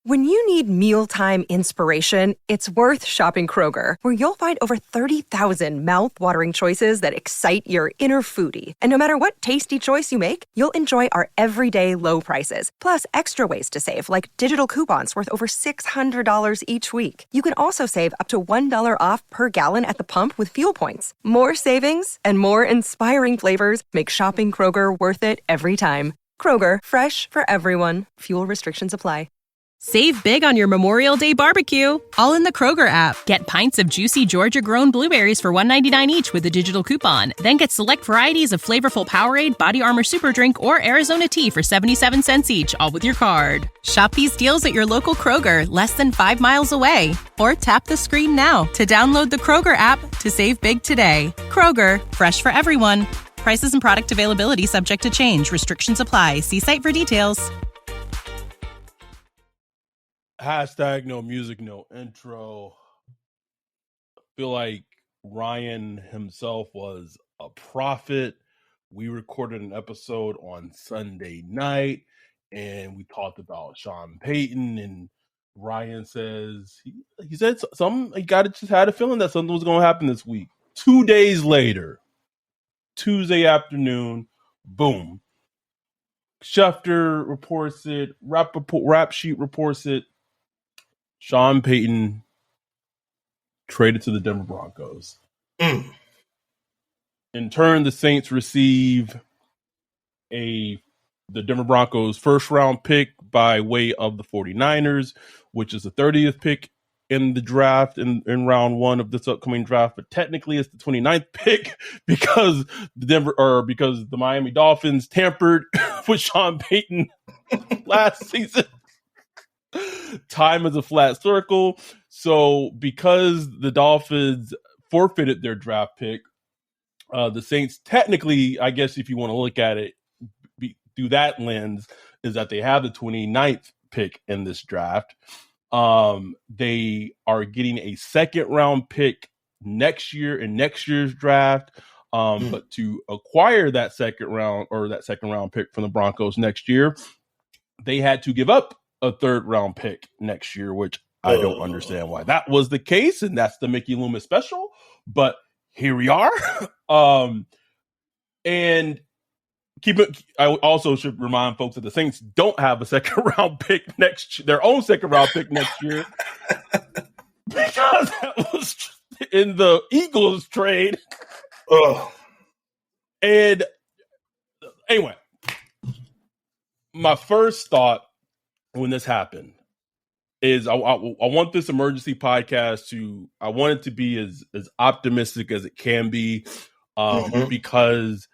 When you need mealtime inspiration, it's worth shopping Kroger, where you'll find over 30,000 mouth-watering choices that excite your inner foodie. And no matter what tasty choice you make, you'll enjoy our everyday low prices, plus extra ways to save, like digital coupons worth over $600 each week. You can also save up to $1 off per gallon at the pump with fuel points. More savings and more inspiring flavors make shopping Kroger worth it every time. Kroger, fresh for everyone. Fuel restrictions apply. Save big on your Memorial Day barbecue, all in the Kroger app. Get pints of juicy Georgia-grown blueberries for $1.99 each with a digital coupon. Then get select varieties of flavorful Powerade, Body Armor Super Drink, or Arizona tea for 77 cents each, all with your card. Shop these deals at your local Kroger, less than 5 miles away. Or tap the screen now to download the Kroger app to save big today. Kroger, fresh for everyone. Prices and product availability subject to change. Restrictions apply. See site for details. Hashtag no music, no intro. I feel like Ryan himself was a prophet. We recorded an episode on Sunday night and we talked about Sean Payton, and Ryan says he said something. He just had a feeling that something was going to happen this week. 2 days later, Tuesday afternoon, boom. Schefter reports it. Rap Sheet reports it. Sean Payton traded to the Denver Broncos. In turn, the Saints receive the Denver Broncos first round pick by way of the 49ers, which is the 30th pick in the draft in round one of this upcoming draft. But technically it's the 29th pick because the Miami Dolphins tampered with Sean Payton last season. Time is a flat circle. So because the Dolphins forfeited their draft pick, the Saints technically, I guess if you want to look at it through that lens, is that they have the 29th pick in this draft. They are getting a second round pick next year in next year's draft. But to acquire that second round pick from the Broncos next year, they had to give up a third round pick next year, which I don't understand why that was the case. And that's the Mickey Loomis special, but here we are. And I also should remind folks that the Saints don't have a second round pick their own second round pick next year because that was in the Eagles trade. And anyway, my first thought when this happened is I want this emergency podcast I want it to be as optimistic as it can be, because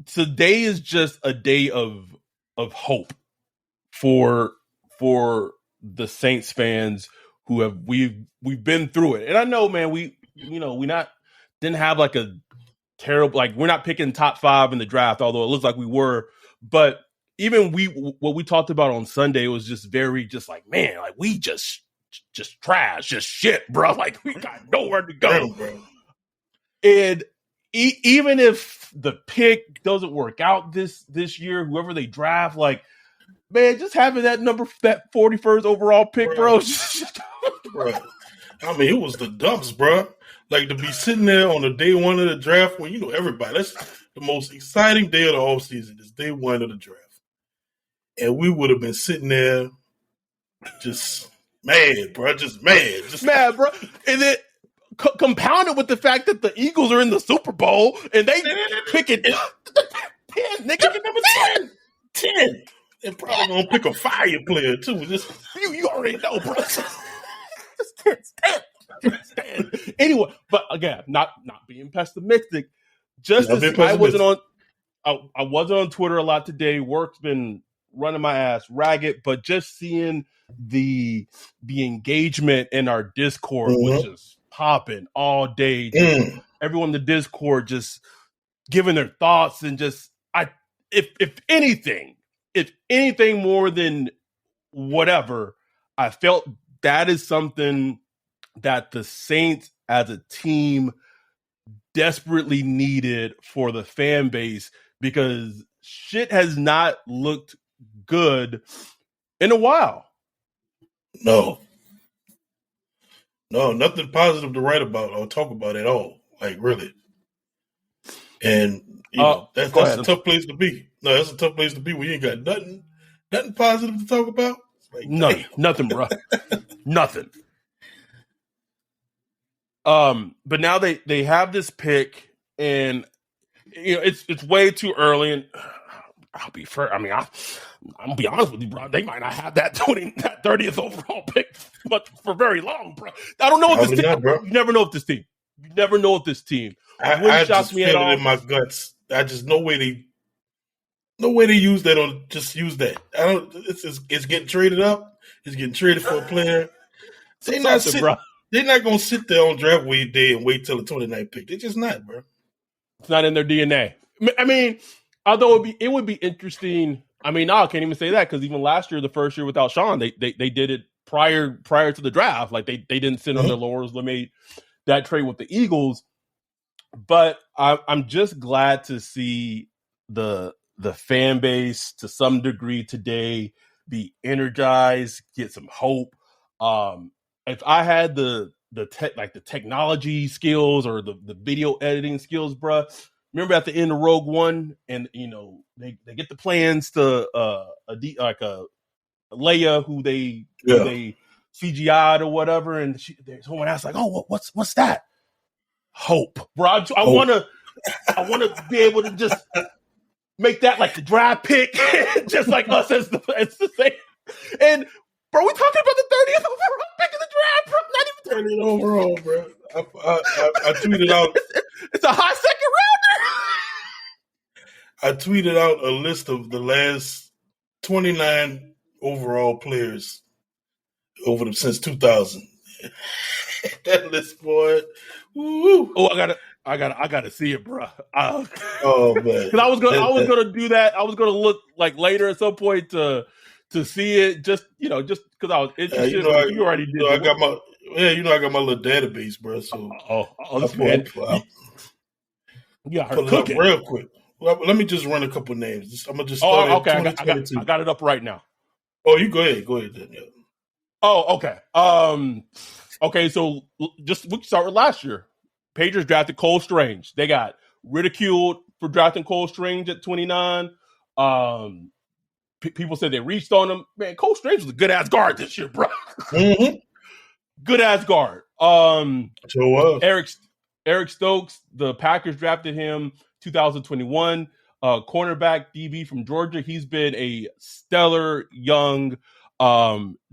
today is just a day of hope for the Saints fans we've been through it. And I know, man, didn't have like a terrible, like we're not picking top 5 in the draft, although it looks like we were, but even what we talked about on Sunday was just very just like, man, like we just trash, just shit, bro. Like we got nowhere to go. Bro. And even if the pick doesn't work out this year, whoever they draft, like, man, just having that 41st overall pick, bro. Bro. I mean, it was the dumps, bro. Like to be sitting there on the day one of the draft when everybody, that's the most exciting day of the offseason is day one of the draft. And we would have been sitting there just mad, bro. Just mad, bro. And then compounded with the fact that the Eagles are in the Super Bowl and they picking 10. They picking number 10. And probably going to pick a fire player, too. Just, you already know, bro. Just 10. Anyway, but again, not being pessimistic. Just as I wasn't on Twitter a lot today. Work's been running my ass ragged, but just seeing the engagement in our Discord was just popping all day. Everyone in the Discord just giving their thoughts and just if anything more than whatever, I felt that is something that the Saints as a team desperately needed for the fan base, because shit has not looked good in a while. No, nothing positive to write about or talk about at all. Like really, and that's a tough place to be. No, that's a tough place to be when you ain't got nothing positive to talk about. Like, nothing, bro, nothing. But now they have this pick, and it's way too early. And I'll be fair. I mean, I'm gonna be honest with you, bro. They might not have that 30th overall pick for very long, bro. I don't know if this team. Bro. You never know if this team. You never know if this team. I just feel it in my guts. I just no way they use that or just use that. I don't. It's getting traded up. It's getting traded for a player. They're not gonna sit there on draft day and wait till the 29th pick. They're just not, bro. It's not in their DNA. I mean, although it would be interesting. I mean, no, I can't even say that because even last year, the first year without Sean, they did it prior to the draft. Like they didn't sit on their laurels. They made that trade with the Eagles. But I'm just glad to see the fan base to some degree today be energized, get some hope. If I had the technology skills or the video editing skills, bruh, remember at the end of Rogue One, and they get the plans to a Leia who they CGI'd or whatever, and someone asked like, "Oh, what's that?" Hope, bro. I want to be able to just make that like the draft pick, just like us as the same. And bro, we talking about the 30th overall pick of the draft, bro. Not even 30th overall, bro. I tweeted out. It's a high second rounder. I tweeted out a list of the last 29 overall players since 2000. That list, boy. Woo. Oh, I gotta see it, bro. Oh man, because I was gonna do that. I was gonna look like later at some point to see it. Just because I was interested. You already did. I got my little database, bro. So man. Pull it up real quick. Let me just run a couple names. I'm gonna just start okay. I got it up right now. Oh, you go ahead. Go ahead then. Yeah. Oh, okay. Okay, so we can start with last year. Patriots drafted Cole Strange. They got ridiculed for drafting Cole Strange at 29. People said they reached on him. Man, Cole Strange was a good ass guard this year, bro. Mm-hmm. Good ass guard. Sure was. Eric Stokes, the Packers drafted him 2021. Cornerback DB from Georgia. He's been a stellar young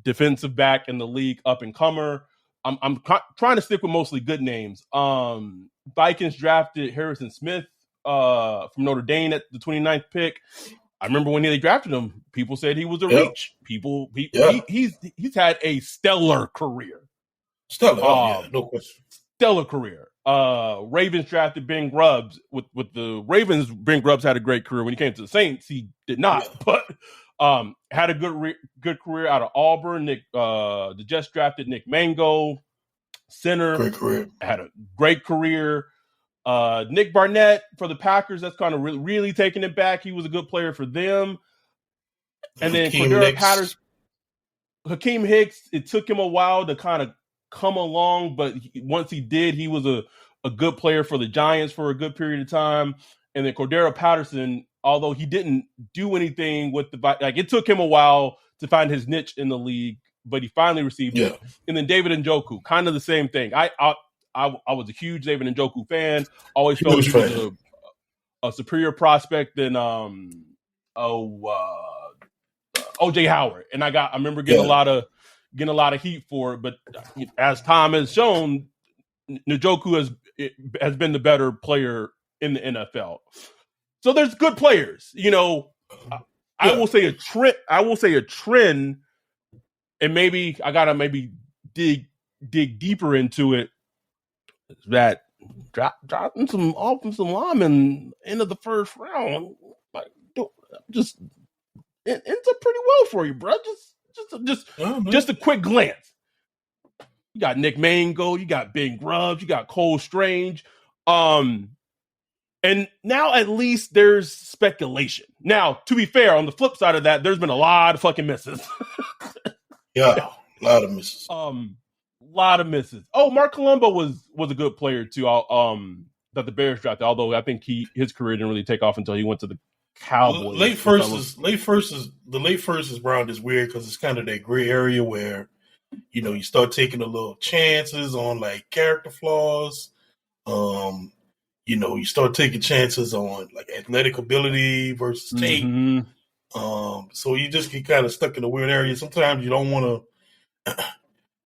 defensive back in the league, up and comer. I'm trying to stick with mostly good names. Vikings drafted Harrison Smith from Notre Dame at the 29th pick. I remember when they drafted him, people said he was a reach. He's had a stellar career. No question. Stellar career. Ravens drafted Ben Grubbs. With the Ravens, Ben Grubbs had a great career. When he came to the Saints, he did not. But had a good career out of Auburn. The Jets drafted Nick Mango, center. Great career. Had a great career. Nick Barnett for the Packers. That's kind of really taking it back. He was a good player for them. And then Cordero Patterson, Hakeem Hicks. It took him a while to kind of come along, but once he did, he was a good player for the Giants for a good period of time. And then Cordero Patterson, although he didn't do anything with it took him a while to find his niche in the league, but he finally received it. And then David Njoku, kind of the same thing. I was a huge David Njoku fan. Always felt he was a superior prospect than OJ Howard. And I remember getting a lot of heat for it, but as time has shown, Njoku has been the better player in the NFL. So there's good players, I will say a trend, and maybe I gotta dig deeper into it. That dropping some offensive linemen into the first round, just it ends up pretty well for you, bro. Just a quick glance. You got Nick Mango, you got Ben Grubbs, you got Cole Strange. And now at least there's speculation. Now, to be fair, on the flip side of that, there's been a lot of fucking misses. Yeah, a lot of misses. Lot of misses. Oh, Mark Colombo was a good player too. That the Bears drafted. Although I think his career didn't really take off until he went to the Cowboys. Late first round is weird because it's kind of that gray area where you start taking a little chances on like character flaws. You start taking chances on like athletic ability versus tape. Mm-hmm. So you just get kind of stuck in a weird area. Sometimes you don't want to.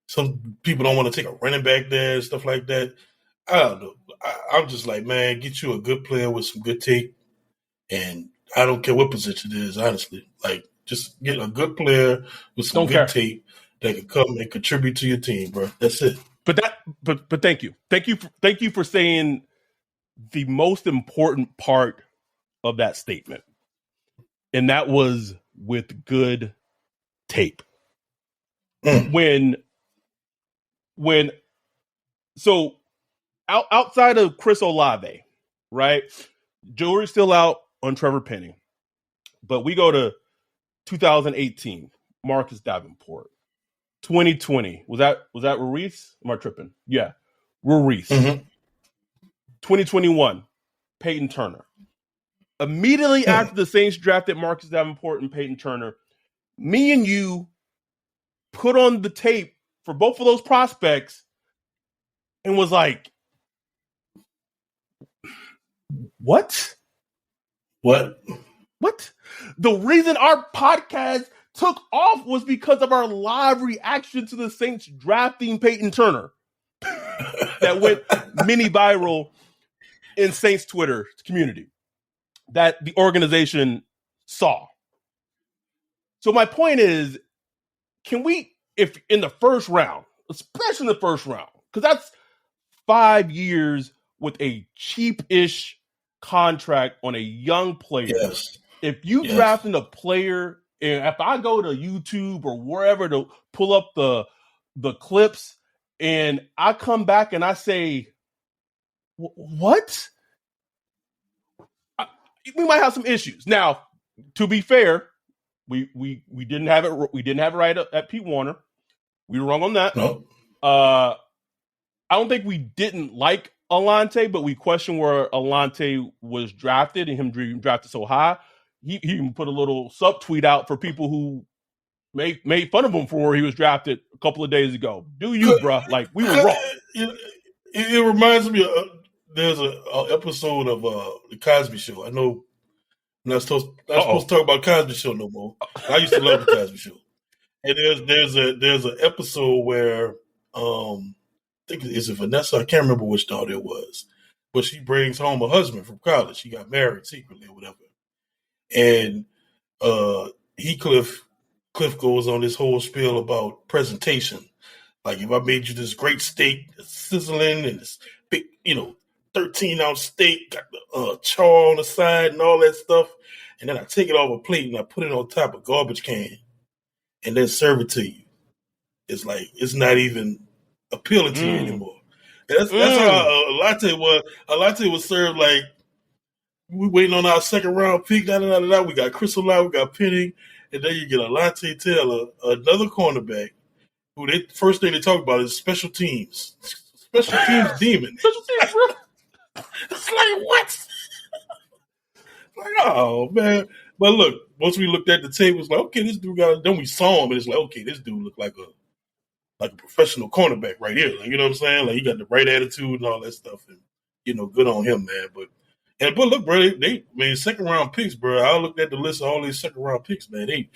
Some people don't want to take a running back there and stuff like that. I don't know. I'm just like, man, get you a good player with some good tape, and I don't care what position it is. Honestly, like just get a good player with some good tape that can come and contribute to your team, bro. That's it. But thank you for saying the most important part of that statement, and that was with good tape. So outside of Chris Olave, right? Jury's still out on Trevor Penning, but we go to 2018, Marcus Davenport. 2020, was that Ruiz? Am I tripping? Yeah, Ruiz. Mm-hmm. 2021, Peyton Turner. Immediately after the Saints drafted Marcus Davenport and Peyton Turner, me and you put on the tape for both of those prospects and was like, what? The reason our podcast took off was because of our live reaction to the Saints drafting Peyton Turner that went mini viral in Saints Twitter community that the organization saw. So my point is, can we, if in the first round, especially in the first round, because that's 5 years with a cheap-ish contract on a young player. Yes. If you drafting a player, and if I go to YouTube or wherever to pull up the clips, and I come back and I say, what? We might have some issues. Now, to be fair, we didn't have it. We didn't have it right at Pete Warner. We were wrong on that. No. I don't think we didn't like Alante, but we questioned where Alante was drafted and him being drafted so high. He even put a little subtweet out for people who made fun of him for where he was drafted a couple of days ago. Do you, bruh? Like, we were wrong. It reminds me of there's an episode of the Cosby Show. I know I'm not supposed to talk about Cosby Show no more. I used to love the Cosby Show. And there's an episode where I think is it Vanessa? I can't remember which daughter it was, but she brings home a husband from college. She got married secretly or whatever, and Cliff goes on this whole spiel about presentation. Like, if I made you this great steak, it's sizzling and this big, 13-ounce steak, got the char on the side and all that stuff, and then I take it off a plate and I put it on top of a garbage can and then serve it to you. It's like, it's not even appealing to you anymore. And that's how a latte was. A latte was served like, we waiting on our second round pick, we got Chris Olave, we got Penning, and then you get a Latte Taylor, another cornerback, who first thing they talk about is special teams. Special teams demon. Special teams, bro. It's like, what? Like, oh, man. But look, once we looked at the tape, it was like, okay, this dude then we saw him, and it's like, okay, this dude looked like a professional cornerback right here. Like, you know what I'm saying? Like, he got the right attitude and all that stuff. And, good on him, man. But look, bro, they second round picks, bro. I looked at the list of all these second round picks, man. They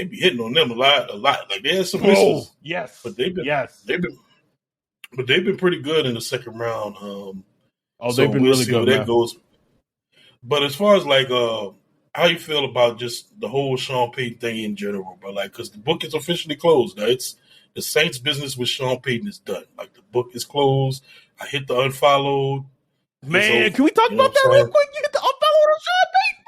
be hitting on them a lot. Like, they had some misses. Yes. But they've been pretty good in the second round. They've been really good. That goes. But as far as like how you feel about just the whole Sean Payton thing in general, bro, like, because the book is officially closed. Now it's the Saints' business with Sean Payton is done. Like, the book is closed. I hit the unfollowed. Man, can we talk about that real quick? You hit the unfollow on Sean Payton,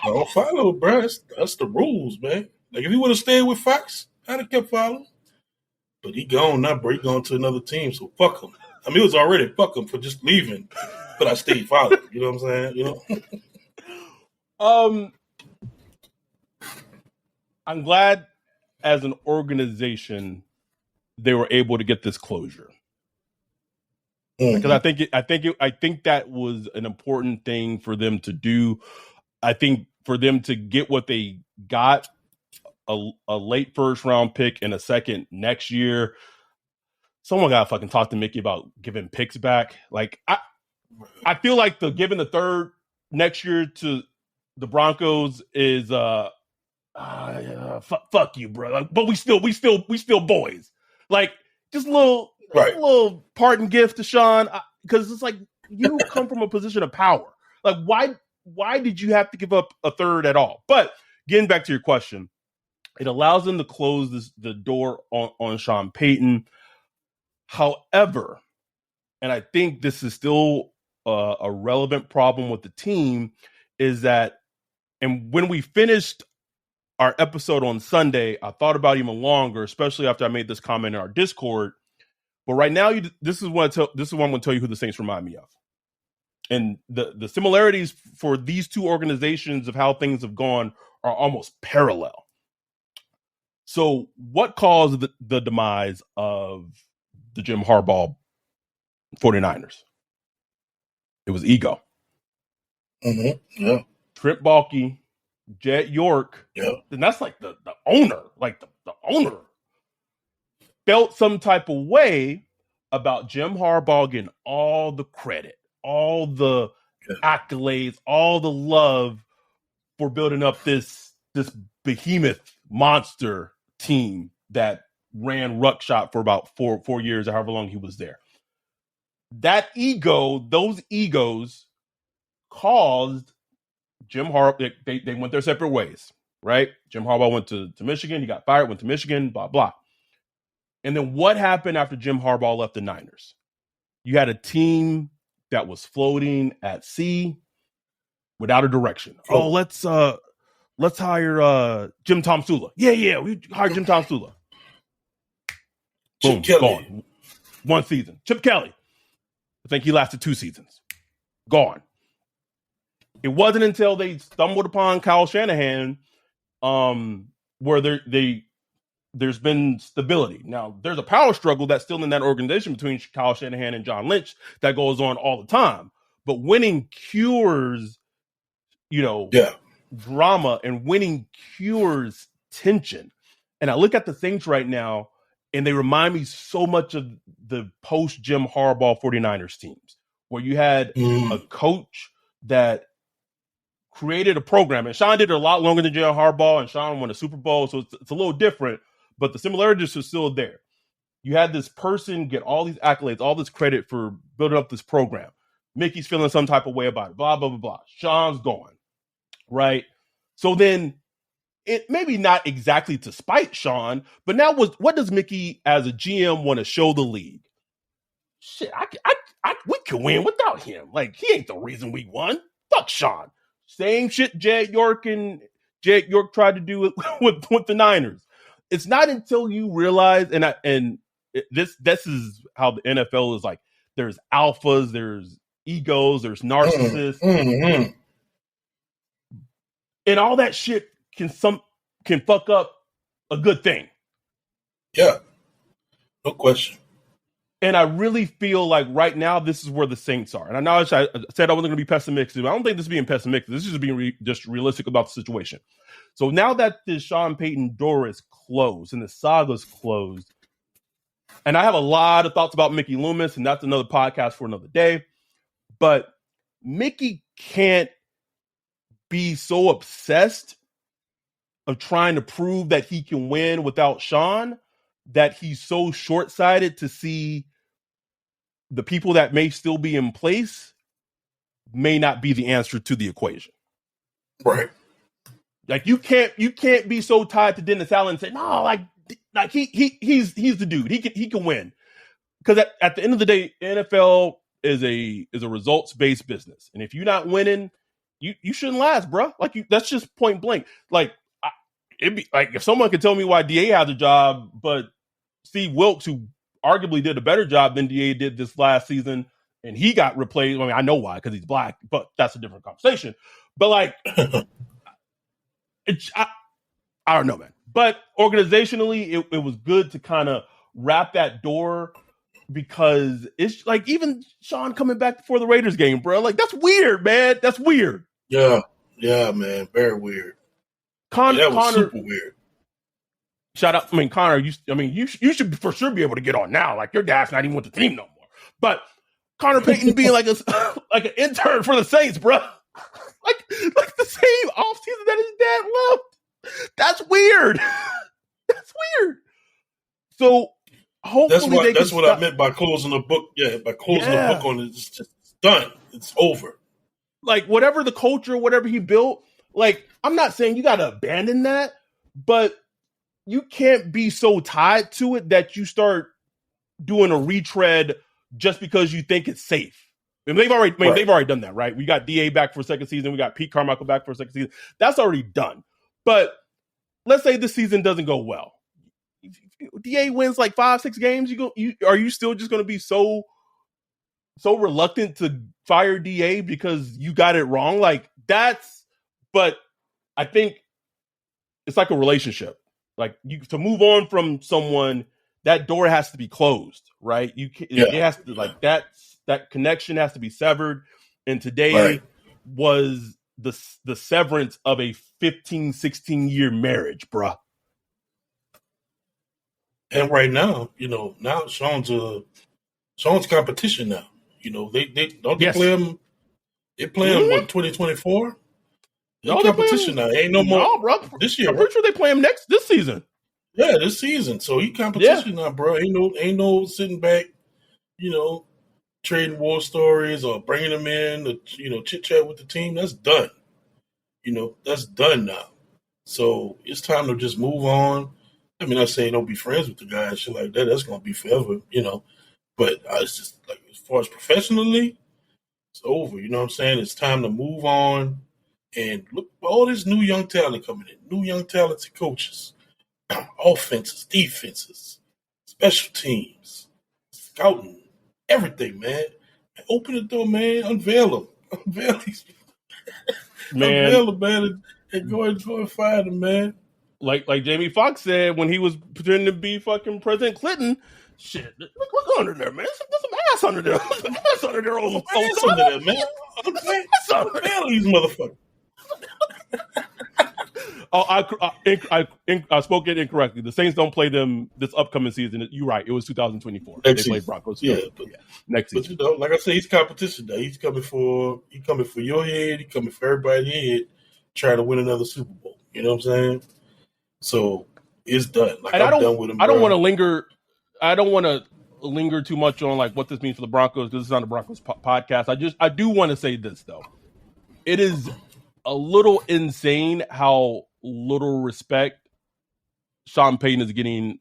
bro. Don't follow, bro. That's the rules, man. Like, if he would have stayed with Fox, I'd have kept following. But he gone now, bro. He gone to another team, so fuck him. I mean, it was already fuck him for just leaving But I stayed following. You know what I'm saying? You know. I'm glad, as an organization, they were able to get this closure. Because I think that was an important thing for them to do. I think for them to get what they got, a late first round pick and a second next year. Someone got to fucking talk to Mickey about giving picks back. Like I feel like giving the third next year to the Broncos is fuck you, bro. Like, but we still boys. Like just a little parting gift to Sean, because it's like you come from a position of power. Like why did you have to give up a third at all? But getting back to your question, it allows them to close the door on Sean Payton. However, and I think this is still a relevant problem with the team, is that, and when we finished our episode on Sunday, I thought about it even longer, especially after I made this comment in our Discord. But right now, this is what I'm going to tell you who the Saints remind me of. And the similarities for these two organizations of how things have gone are almost parallel. So what caused the demise of the Jim Harbaugh 49ers? It was ego. Mm-hmm. Yeah. Trent Baalke, Jed York, and that's like the owner, the owner felt some type of way about Jim Harbaugh getting all the credit, all the accolades, all the love for building up this behemoth monster team that ran ruckshot for about four years or however long he was there. That ego, those egos caused Jim Harbaugh, they went their separate ways, right? Jim Harbaugh went to Michigan. He got fired, went to Michigan, blah, blah. And then what happened after Jim Harbaugh left the Niners? You had a team that was floating at sea without a direction. Oh, let's hire Jim Tomsula. Yeah, we hired Jim Tomsula. Boom, gone. One season. Chip Kelly. I think he lasted 2 seasons. Gone. It wasn't until they stumbled upon Kyle Shanahan where there's been stability. Now, there's a power struggle that's still in that organization between Kyle Shanahan and John Lynch that goes on all the time. But winning cures, drama, and winning cures tension. And I look at the Saints right now, and they remind me so much of the post-Jim Harbaugh 49ers teams, where you had a coach that created a program. And Sean did it a lot longer than Jim Harbaugh, and Sean won a Super Bowl, so it's a little different, but the similarities are still there. You had this person get all these accolades, all this credit for building up this program. Mickey's feeling some type of way about it, blah, blah, blah, blah. Sean's gone, right? So then, it maybe not exactly to spite Sean, but now what does Mickey as a GM want to show the league? Shit, we can win without him. Like, he ain't the reason we won. Fuck Sean. Same shit Jed York tried to do with the Niners. It's not until you realize, this is how the NFL is like. There's alphas, there's egos, there's narcissists, and all that shit can fuck up a good thing. Yeah, no question. And I really feel like right now this is where the Saints are. And I know I said I wasn't going to be pessimistic, but I don't think this is being pessimistic. This is just being just realistic about the situation. So now that the Sean Payton door is closed and the saga's closed, and I have a lot of thoughts about Mickey Loomis, and that's another podcast for another day. But Mickey can't be so obsessed of trying to prove that he can win without Sean that he's so short-sighted to see the people that may still be in place may not be the answer to the equation. Right. Like you can't be so tied to Dennis Allen and say, no, like he's the dude. He can win. Because at the end of the day, NFL is a results-based business. And if you're not winning, you shouldn't last, bro. Like that's just point blank. Like it'd be like if someone could tell me why DA has a job, but Steve Wilkes, who arguably did a better job than DA did this last season, and he got replaced. I mean, I know why, because he's black, but that's a different conversation. But like, I don't know, man. But organizationally, it was good to kind of wrap that door, because it's like even Sean coming back before the Raiders game, bro. Like, that's weird, man. That's weird. Yeah, man. Very weird. That was super weird. Shout out. I mean, Connor, you should for sure be able to get on now. Like, your dad's not even with the team no more. But Connor Payton being like an intern for the Saints, bro. like the same offseason that his dad left. That's weird. That's weird. So hopefully that's what I meant by closing the book. Yeah, by closing the book on it, it's just done. It's over. Like, whatever the culture, whatever he built, like, I'm not saying you got to abandon that, but you can't be so tied to it that you start doing a retread just because you think it's safe. I mean, they've already done that, right? We got DA back for a second season. We got Pete Carmichael back for a second season. That's already done. But let's say this season doesn't go well. DA wins like 5-6 games. Are you still just going to be so reluctant to fire DA because you got it wrong? Like, but I think it's like a relationship. Like, to move on from someone, that door has to be closed, right? It has to, like, that connection has to be severed. And today was the severance of a 15, 16-year marriage, bruh. And right now, now Sean's competition now. They play him. They play him 2024. No competition now. Ain't no more. No, bro. This year, I'm pretty sure they play him this season. Yeah, this season. So he competition now, bro. Ain't no sitting back, trading war stories or bringing them in to, chit chat with the team. That's done. That's done now. So it's time to just move on. I mean, I'm saying don't be friends with the guy and shit like that. That's gonna be forever, But it's just like, as far as professionally, it's over. You know what I'm saying? It's time to move on. And look, all this new young talent coming in, new young talented coaches, offenses, defenses, special teams, scouting, everything, man. Open the door, man. Unveil them. Unveil these man. Unveil them, man, and go and fire them, man. Like Jamie Foxx said when he was pretending to be fucking President Clinton, shit, look under there, man. There's some ass under there. There's some ass under there. Ass under there, man. Unveil these motherfuckers. I spoke it incorrectly. The Saints don't play them this upcoming season. You're right. It was 2024. They played Broncos. Next season. But like I said, he's competition now. He's coming for your head. He's coming for everybody's head, trying to win another Super Bowl. You know what I'm saying? So it's done. Like, I'm done with him. I don't want to linger. I don't want to linger too much on like what this means for the Broncos, because this is on the Broncos podcast. I do want to say this though. It is a little insane how little respect Sean Payton is getting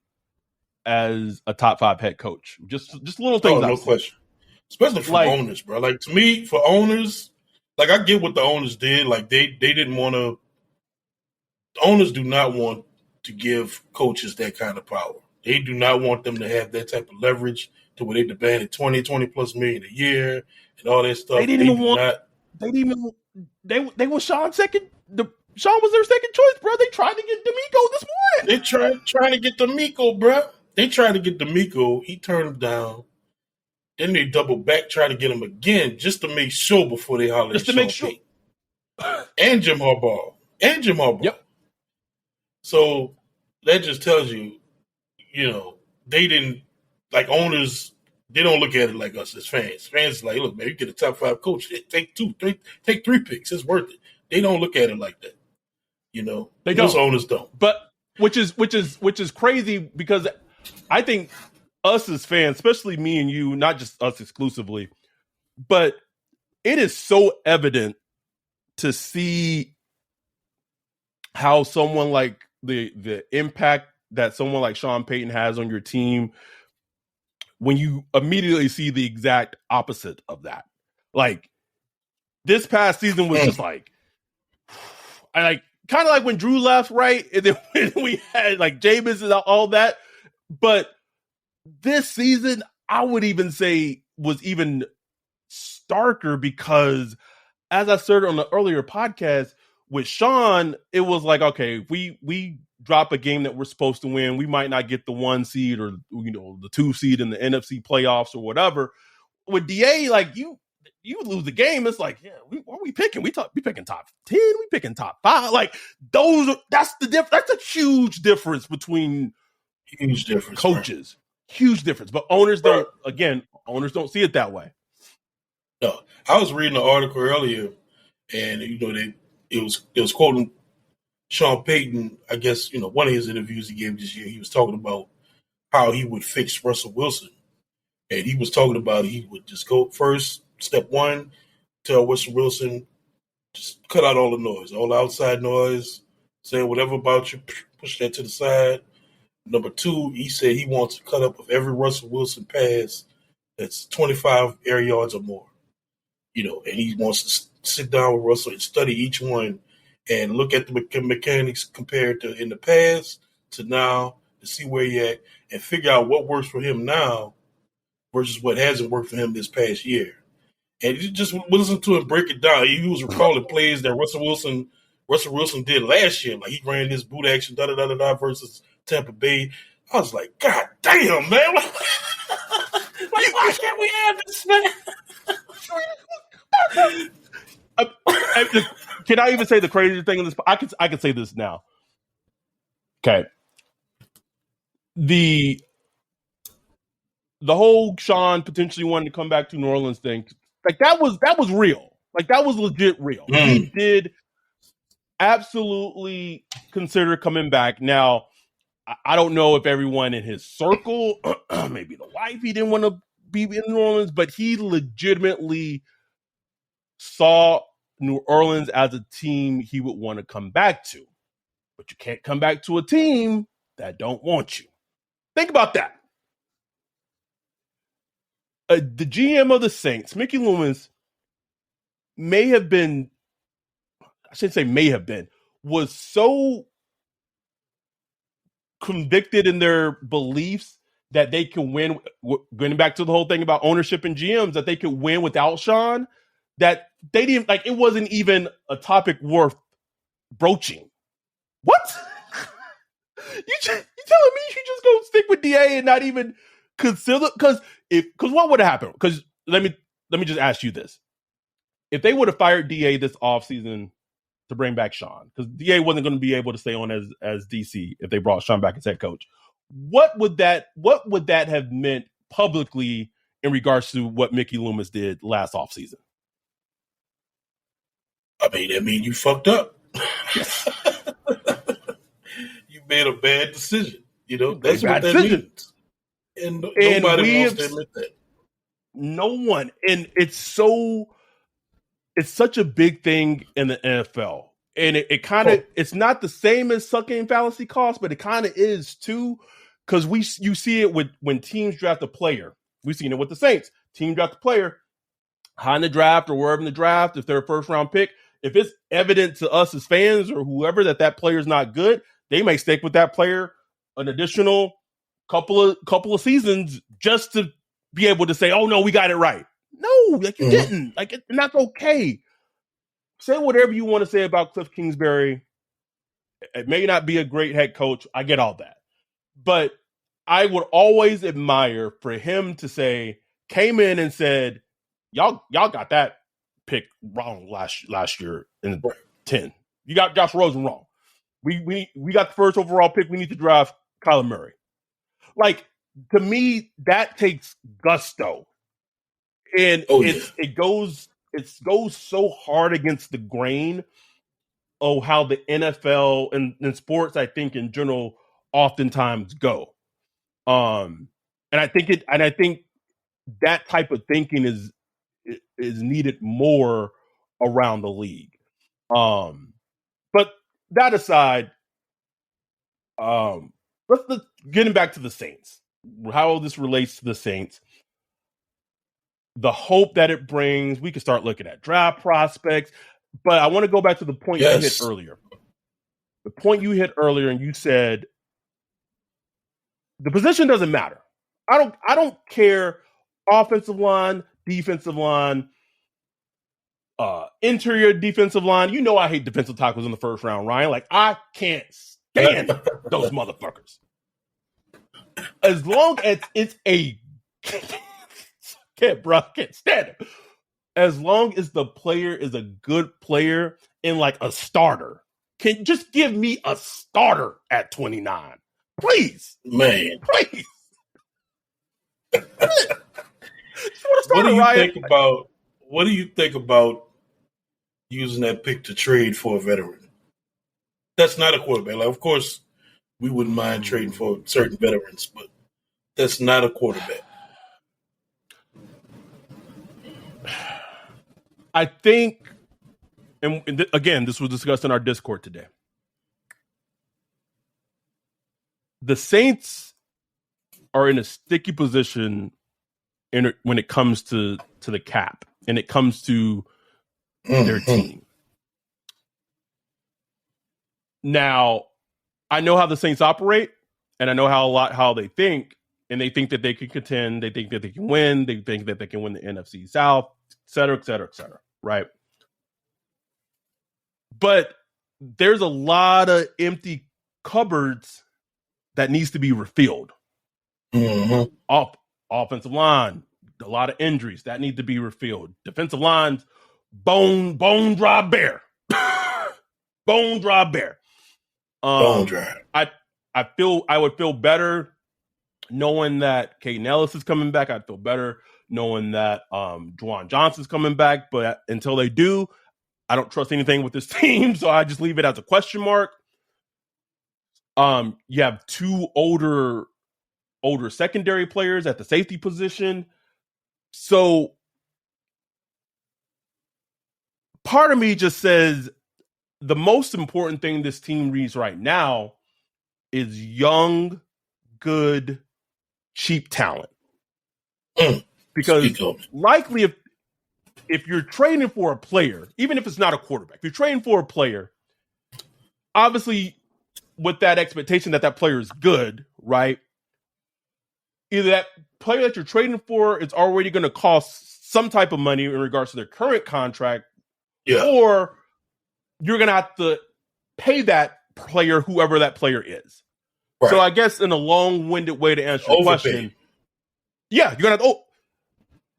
as a top 5 head coach. Just little things. No question. Especially from owners, bro. Like, to me, for owners, like, I get what the owners did. Like, they didn't want to. The owners do not want to give coaches that kind of power. They do not want them to have that type of leverage to where they demanded 20 plus million a year and all that stuff. They were Sean's second. Sean was their second choice, bro. They tried to get D'Amico this morning. They trying to get D'Amico, bro. They tried to get D'Amico. He turned him down. Then they double back, try to get him again, just to make sure before they holler. Just to make sure. And Jim Harbaugh. Yep. So that just tells you, they didn't, like, owners, they don't look at it like us as fans. Fans like, look, man, you get a top 5 coach, take 3 picks, it's worth it. They don't look at it like that. They don't. Most owners don't. But which is crazy, because I think us as fans, especially me and you, not just us exclusively, but it is so evident to see how someone like the impact that someone like Sean Payton has on your team when you immediately see the exact opposite of that. Like, this past season was just like, kind of like when Drew left, right? And then when we had like Jameis and all that. But this season, I would even say was even starker because, as I said on the earlier podcast with Sean, it was like, okay, if we drop a game that we're supposed to win, we might not get the 1 seed or the 2 seed in the NFC playoffs or whatever. With DA, like you lose the game, it's like, yeah, what are we picking? We picking top 10, we picking top 5. Like that's the difference. That's a huge difference between coaches. Right? Huge difference. But owners don't see it that way. No. I was reading an article earlier, and it was quoting Sean Payton. I guess one of his interviews he gave this year, he was talking about how he would fix Russell Wilson. And he was talking about he would just go first, step one, tell Russell Wilson, just cut out all the noise, all the outside noise, say whatever about you, push that to the side. Number 2, he said he wants to cut up of every Russell Wilson pass that's 25 air yards or more. And he wants to sit down with Russell and study each one and look at the mechanics compared to in the past to now to see where he at and figure out what works for him now versus what hasn't worked for him this past year. And you just listen to him break it down. He was recalling plays that Russell Wilson did last year. Like he ran this boot action, versus Tampa Bay. I was like, God damn, man. Like, why can't we have this, man? Can I even say the craziest thing in this? I can say this now. Okay. The whole Sean potentially wanting to come back to New Orleans thing, like that was real. Like that was legit real. He did absolutely consider coming back. Now, I don't know if everyone in his circle, maybe the wife, he didn't want to be in New Orleans, but he legitimately saw New Orleans as a team he would want to come back to. But you can't come back to a team that don't want you. Think about that. The GM of the Saints, Mickey Loomis, was so convicted in their beliefs that they could win, going back to the whole thing about ownership and GMs, that they could win without Sean, that they didn't, like, it wasn't even a topic worth broaching. What? You telling me you just go stick with DA and not even consider? Because what would have happened? Because let me just ask you this: if they would have fired DA this offseason to bring back Sean, because DA wasn't going to be able to stay on as DC if they brought Sean back as head coach, what would that have meant publicly in regards to what Mickey Loomis did last offseason? I mean, you fucked up. You made a bad decision. That's what that means. And nobody wants to admit that. No one. And it's such a big thing in the NFL. And it kind of, it's not the same as sucking fallacy costs, but it kind of is too. Because you see it when teams draft a player. We've seen it with the Saints. Team draft a player high in the draft or wherever in the draft, if they're a first round pick. If it's evident to us as fans or whoever that player is not good, they may stick with that player an additional couple of seasons just to be able to say, "Oh no, we got it right." No, like you didn't. Like, and that's okay. Say whatever you want to say about Cliff Kingsbury. It may not be a great head coach. I get all that, but I would always admire for him to say, came in and said, "Y'all got that pick wrong last year in 10. You got Josh Rosen wrong. We got the first overall pick. We need to draft Kyler Murray." Like, to me, that takes gusto, and it goes so hard against the grain of how the NFL and sports, I think in general, oftentimes go. And I think that type of thinking is needed more around the league. But that aside, let's getting back to the Saints, how this relates to the Saints, the hope that it brings. We can start looking at draft prospects, but I want to go back to the point you hit earlier. The point you hit earlier, and you said the position doesn't matter. I don't care. Offensive line, defensive line. Interior defensive line. You know I hate defensive tackles in the first round, Ryan. Like, I can't stand those motherfuckers. As long as it's a can't stand it. As long as the player is a good player and like a starter, can just give me a starter at 29, please, man. Please. What do you think about using that pick to trade for a veteran? That's not a quarterback. Like, of course, we wouldn't mind trading for certain veterans, but that's not a quarterback. I think, and again, this was discussed in our Discord today. The Saints are in a sticky position when it comes to the cap and it comes to their team. Now, I know how the Saints operate, and I know how they think, and they think that they can contend, they think that they can win, they think that they can win the NFC South, et cetera, et cetera, et cetera, right? But there's a lot of empty cupboards that needs to be refilled. Offensive line, a lot of injuries that need to be refilled. Defensive lines, bone dry bare. Bone dry bare. Bone dry. I would feel better knowing that Caden Ellis is coming back. I'd feel better knowing that Juwan Johnson's coming back. But until they do, I don't trust anything with this team, so I just leave it as a question mark. You have two older secondary players at the safety position. So part of me just says the most important thing this team needs right now is young, good, cheap talent. Because likely if you're trading for a player, even if it's not a quarterback, if you're trading for a player, obviously with that expectation that player is good, right? Either that player that you're trading for is already going to cost some type of money in regards to their current contract, or you're going to have to pay that player, whoever that player is. Right. So I guess in a long-winded way to answer your question, you're going to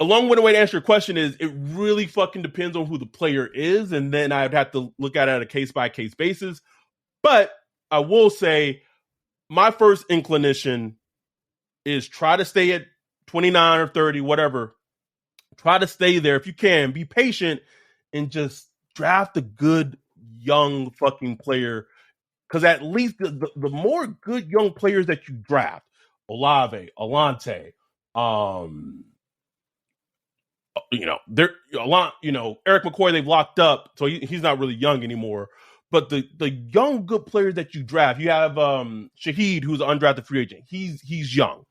a long-winded way to answer your question is it really fucking depends on who the player is, and then I'd have to look at it on a case-by-case basis. But I will say my first inclination is try to stay at 29 or 30, whatever. Try to stay there if you can. Be patient and just draft a good young fucking player. Because at least the more good young players that you draft, Olave, Alante, Eric McCoy, they've locked up, so he's not really young anymore. But the young good players that you draft, you have Shaheed, who's an undrafted free agent. He's young.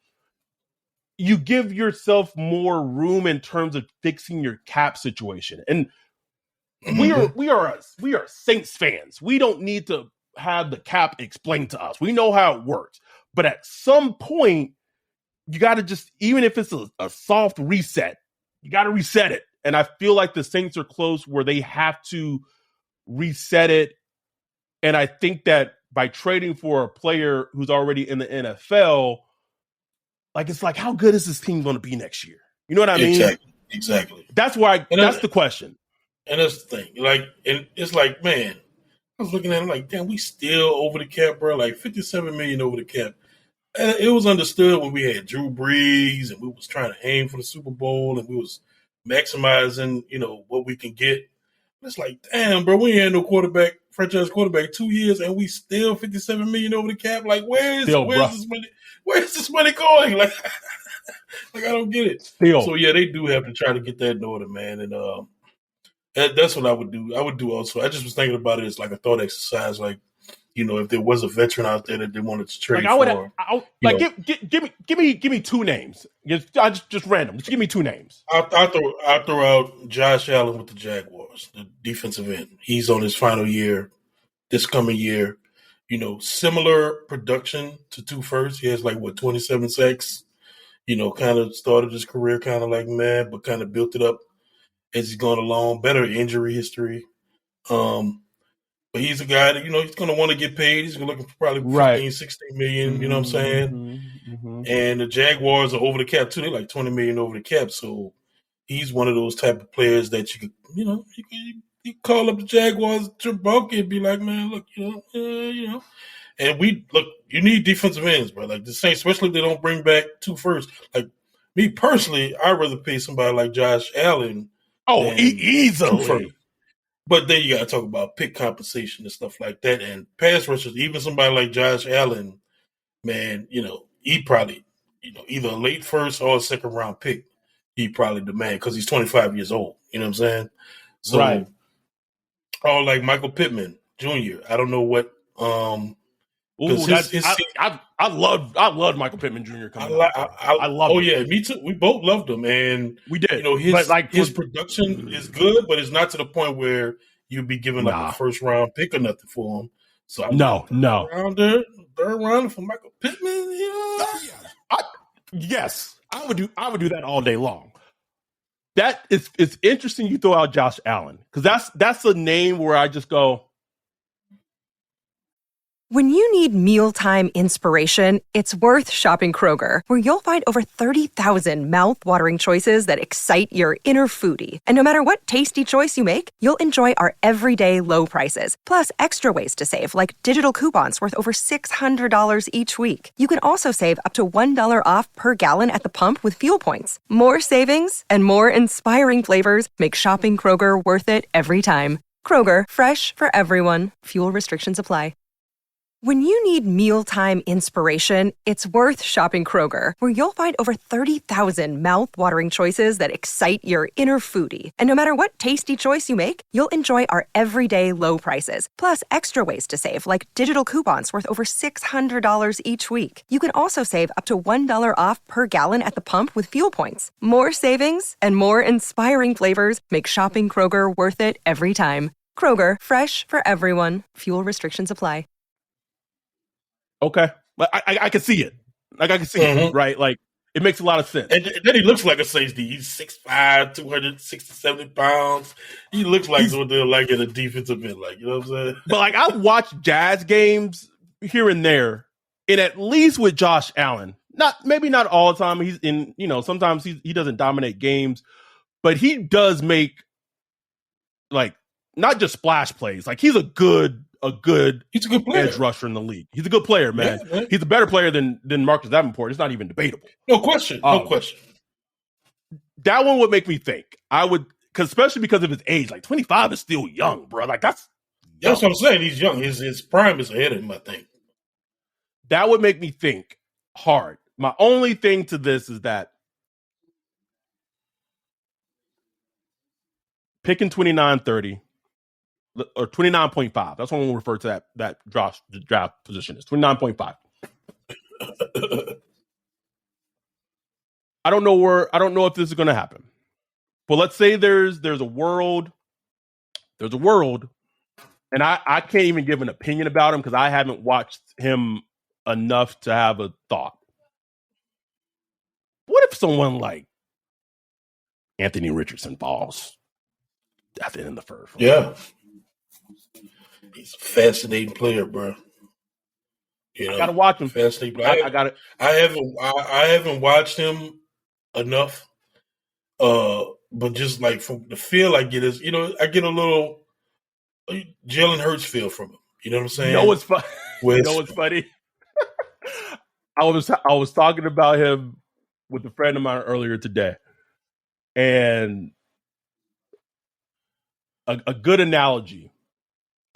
You give yourself more room in terms of fixing your cap situation. And we are Saints fans. We don't need to have the cap explained to us. We know how it works. But at some point, you got to just, even if it's a soft reset, you got to reset it. And I feel like the Saints are close where they have to reset it. And I think that by trading for a player who's already in the NFL, like, it's like, how good is this team going to be next year? You know what I mean? Exactly. That's why. That's the question. And that's the thing. Like, and it's like, man, I was looking at it like, damn, we still over the cap, bro. Like $57 million over the cap. And it was understood when we had Drew Brees and we was trying to aim for the Super Bowl and we was maximizing, what we can get. It's like, damn, bro, we ain't had no franchise quarterback 2 years, and we still $57 million over the cap. Like, where's this money? Where's this money going? Like, I don't get it. So yeah, they do have to try to get that in order, man. And that's what I would do. I would do also. I just was thinking about it as like a thought exercise. Like, if there was a veteran out there that they wanted to trade give me two names. Just random. Just give me two names. I'll throw out Josh Allen with the Jaguars, the defensive end. He's on his final year, this coming year. Similar production to two first. He has 27 sacks. Kind of started his career kind of like mad, but kind of built it up. as he's going along, better injury history. But he's a guy that, he's going to want to get paid. He's looking for probably 15, 16 million, you know what I'm saying? And the Jaguars are over the cap too. They're like 20 million over the cap. So he's one of those type of players that you could, you call up the Jaguars, Trubisky, and be like, man, look, And you need defensive ends, bro. Like the Saints, especially if they don't bring back 2 firsts. Like me personally, I'd rather pay somebody like Josh Allen. Oh, easily. But then you got to talk about pick compensation and stuff like that. And pass rushers, even somebody like Josh Allen, man, he probably, either a late first or a second round pick, he probably demand because he's 25 years old. You know what I'm saying? So, right. Or like Michael Pittman Jr. I don't know what. I loved Michael Pittman Jr. coming out. I love. Oh yeah, me too. We both loved him, and we did. His production is good, but it's not to the point where you'd be giving like a first round pick or nothing for him. So no, third round for Michael Pittman. Yes, I would do that all day long. It's interesting you throw out Josh Allen because that's a name where I just go. When you need mealtime inspiration, it's worth shopping Kroger, where you'll find over 30,000 mouth-watering choices that excite your inner foodie. And no matter what tasty choice you make, you'll enjoy our everyday low prices, plus extra ways to save, like digital coupons worth over $600 each week. You can also save up to $1 off per gallon at the pump with fuel points. More savings and more inspiring flavors make shopping Kroger worth it every time. Kroger, fresh for everyone. Fuel restrictions apply. When you need mealtime inspiration, it's worth shopping Kroger, where you'll find over 30,000 mouth-watering choices that excite your inner foodie. And no matter what tasty choice you make, you'll enjoy our everyday low prices, plus extra ways to save, like digital coupons worth over $600 each week. You can also save up to $1 off per gallon at the pump with fuel points. More savings and more inspiring flavors make shopping Kroger worth it every time. Kroger, fresh for everyone. Fuel restrictions apply. Okay, but I can see it. Like I can see it, right? Like it makes a lot of sense. And then he looks like a safety. He's 6'5", 260, 70 pounds. He looks like something like in a defensive end, like, you know what I'm saying? But like I watch Jazz games here and there, and at least with Josh Allen, maybe not all the time. He's in, sometimes he doesn't dominate games, but he does make like not just splash plays. Like he's a good he's a good player. Edge rusher in the league. He's a good player, man. Yeah, man. He's a better player than Marcus Davenport. It's not even debatable. No question. No question. That one would make me think. Especially because of his age. Like 25 is still young, bro. Like that's what I'm saying. He's young. His prime is ahead of him, I think. That would make me think hard. My only thing to this is that picking 29-30 or 29.5. That's what we'll refer to that draft position is 29.5. I don't know if this is going to happen. But let's say there's a world, and I can't even give an opinion about him because I haven't watched him enough to have a thought. What if someone like Anthony Richardson falls at the end of the first? Yeah. He's a fascinating player, bro. I gotta watch him. Fascinating player. I haven't watched him enough. But just like from the feel I get is, I get a little Jalen Hurts feel from him. You know what I'm saying? You know what's funny? I was talking about him with a friend of mine earlier today, and a good analogy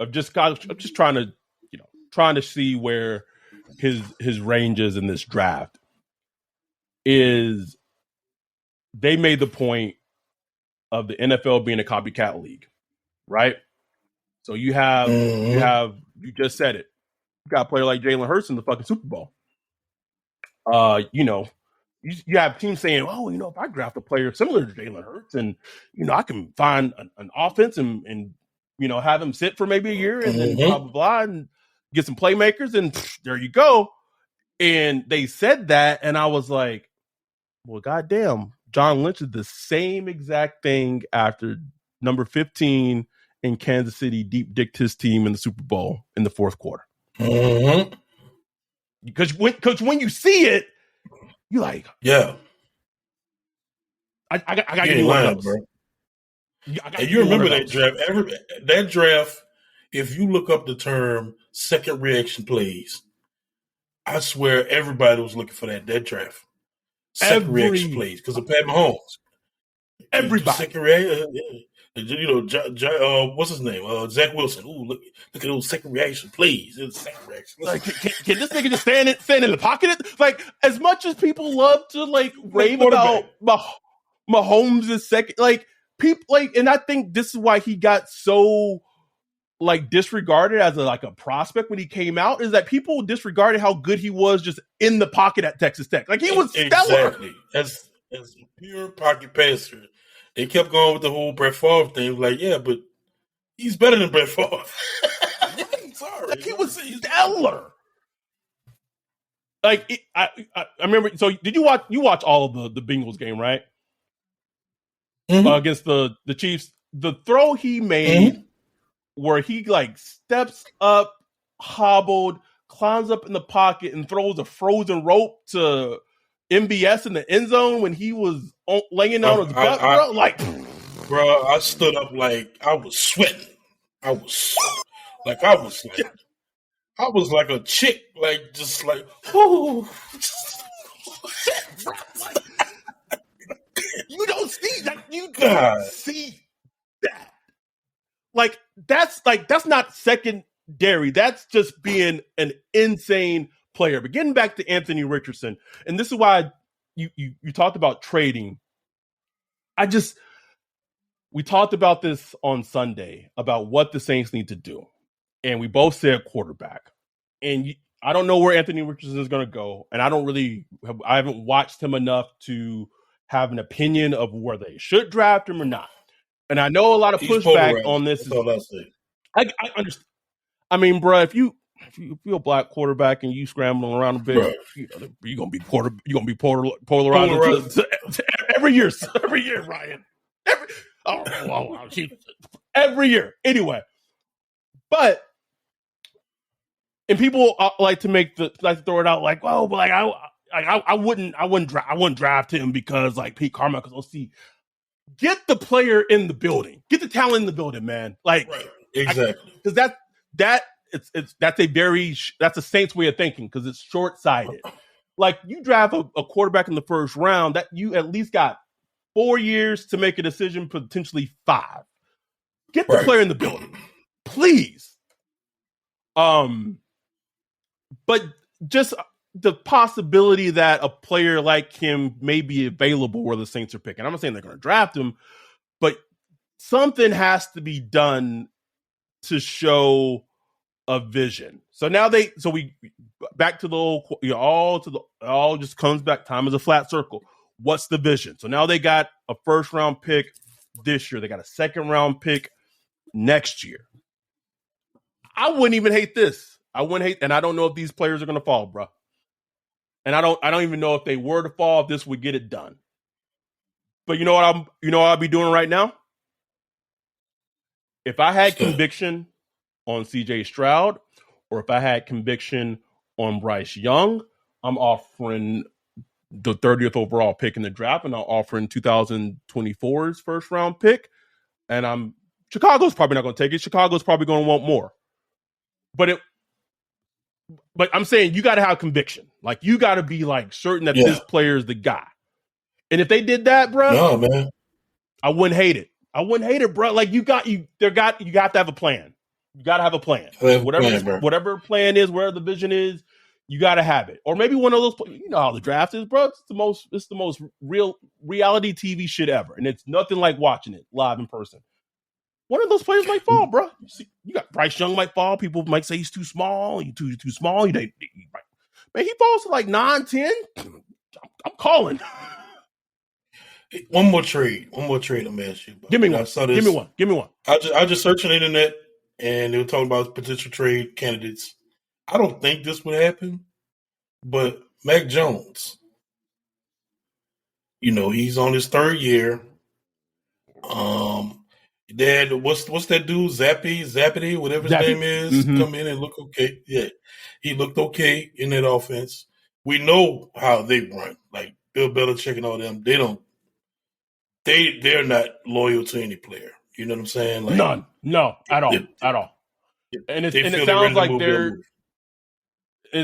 of just trying to see where his range is in this draft is they made the point of the NFL being a copycat league, right? So you just said it. You got a player like Jalen Hurts in the fucking Super Bowl. You have teams saying, "Oh, if I draft a player similar to Jalen Hurts, and I can find an offense and have him sit for maybe a year, and then blah blah blah, and get some playmakers, and there you go." And they said that, and I was like, "Well, goddamn, John Lynch did the same exact thing after number 15 in Kansas City deep dicked his team in the Super Bowl in the fourth quarter. Mm-hmm. Because when you see it, you're like, yeah, I got to give you one of those. Bro. And you remember that draft? That draft, if you look up the term second reaction plays, I swear everybody was looking for that draft. Second reaction plays because of Pat Mahomes. Everybody. Second reaction, what's his name? Zach Wilson. Ooh, look at those second reaction plays. Second reaction. Like, can this nigga just stand in the pocket? Like, as much as people love to like rave about Mahomes' second, like people like, and I think this is why he got so like disregarded as a prospect when he came out, is that people disregarded how good he was just in the pocket at Texas Tech. Like he was stellar. Exactly. As a pure pocket passer. They kept going with the whole Brett Favre thing. Like, yeah, but he's better than Brett Favre. Sorry. Like he was stellar. Like I remember. So did you watch all of the Bengals game, right? Mm-hmm. Against the Chiefs, the throw he made where he like steps up, hobbled, climbs up in the pocket, and throws a frozen rope to MBS in the end zone when he was laying down his butt, bro. Like, bro, I stood up like I was sweating. I was like a chick, like just like, whoo. You don't see that. You don't see that. Like that's not secondary. That's just being an insane player. But getting back to Anthony Richardson, and this is why you talked about trading. We talked about this on Sunday about what the Saints need to do, and we both said quarterback. And I don't know where Anthony Richardson is going to go, and I haven't watched him enough to have an opinion of whether they should draft him or not. And I know a lot of pushback on this. That's all I say. I understand. I mean, bro, if you're a black quarterback and you scrambling around a bit, you're gonna be polarized to every year, Ryan. Every year. Anyway, but and people like to throw it out like, oh, but like I wouldn't draft him because like Pete Carmichael's OC. Get the player in the building. Get the talent in the building, man. Like exactly, because that's a Saints way of thinking because it's short sighted. Like you draft a quarterback in the first round, that you at least got 4 years to make a decision, potentially 5. Get the player in the building, please. But just the possibility that a player like him may be available where the Saints are picking. I'm not saying they're going to draft him, but something has to be done to show a vision. So now we back to the old, all just comes back. Time is a flat circle. What's the vision? So now they got a first round pick this year. They got a second round pick next year. I wouldn't even hate this. And I don't know if these players are going to fall, bro. And I don't even know if they were to fall, if this would get it done. But you know what I'll be doing right now? If I had conviction on CJ Stroud, or if I had conviction on Bryce Young, I'm offering the 30th overall pick in the draft, and I'm offering 2024's first round pick. And Chicago's probably not going to take it. Chicago's probably going to want more. But I'm saying you got to have conviction. Like you got to be like certain that this player is the guy. And if they did that, bro, no, man, I wouldn't hate it. Bro. Like you have to have a plan. You got to have a plan. Whatever plan is, wherever the vision is, you got to have it. Or maybe one of those. You know how the draft is, bro. It's the most real reality TV shit ever, and it's nothing like watching it live in person. One of those players might fall, bro. You got Bryce Young might fall. People might say he's too small. You too small. Man, he falls to like 9-10. I'm calling. One more trade. I'm gonna ask you about. Give me one. Give me one. I just searched on the internet and they were talking about potential trade candidates. I don't think this would happen, but Mac Jones. He's on his third year. Dad, what's that dude? Zappity, whatever his name is, come in and look okay. Yeah, he looked okay in that offense. We know how they run, like Bill Belichick and all them. They're not loyal to any player. You know what I'm saying? Like, none, no, at all. And it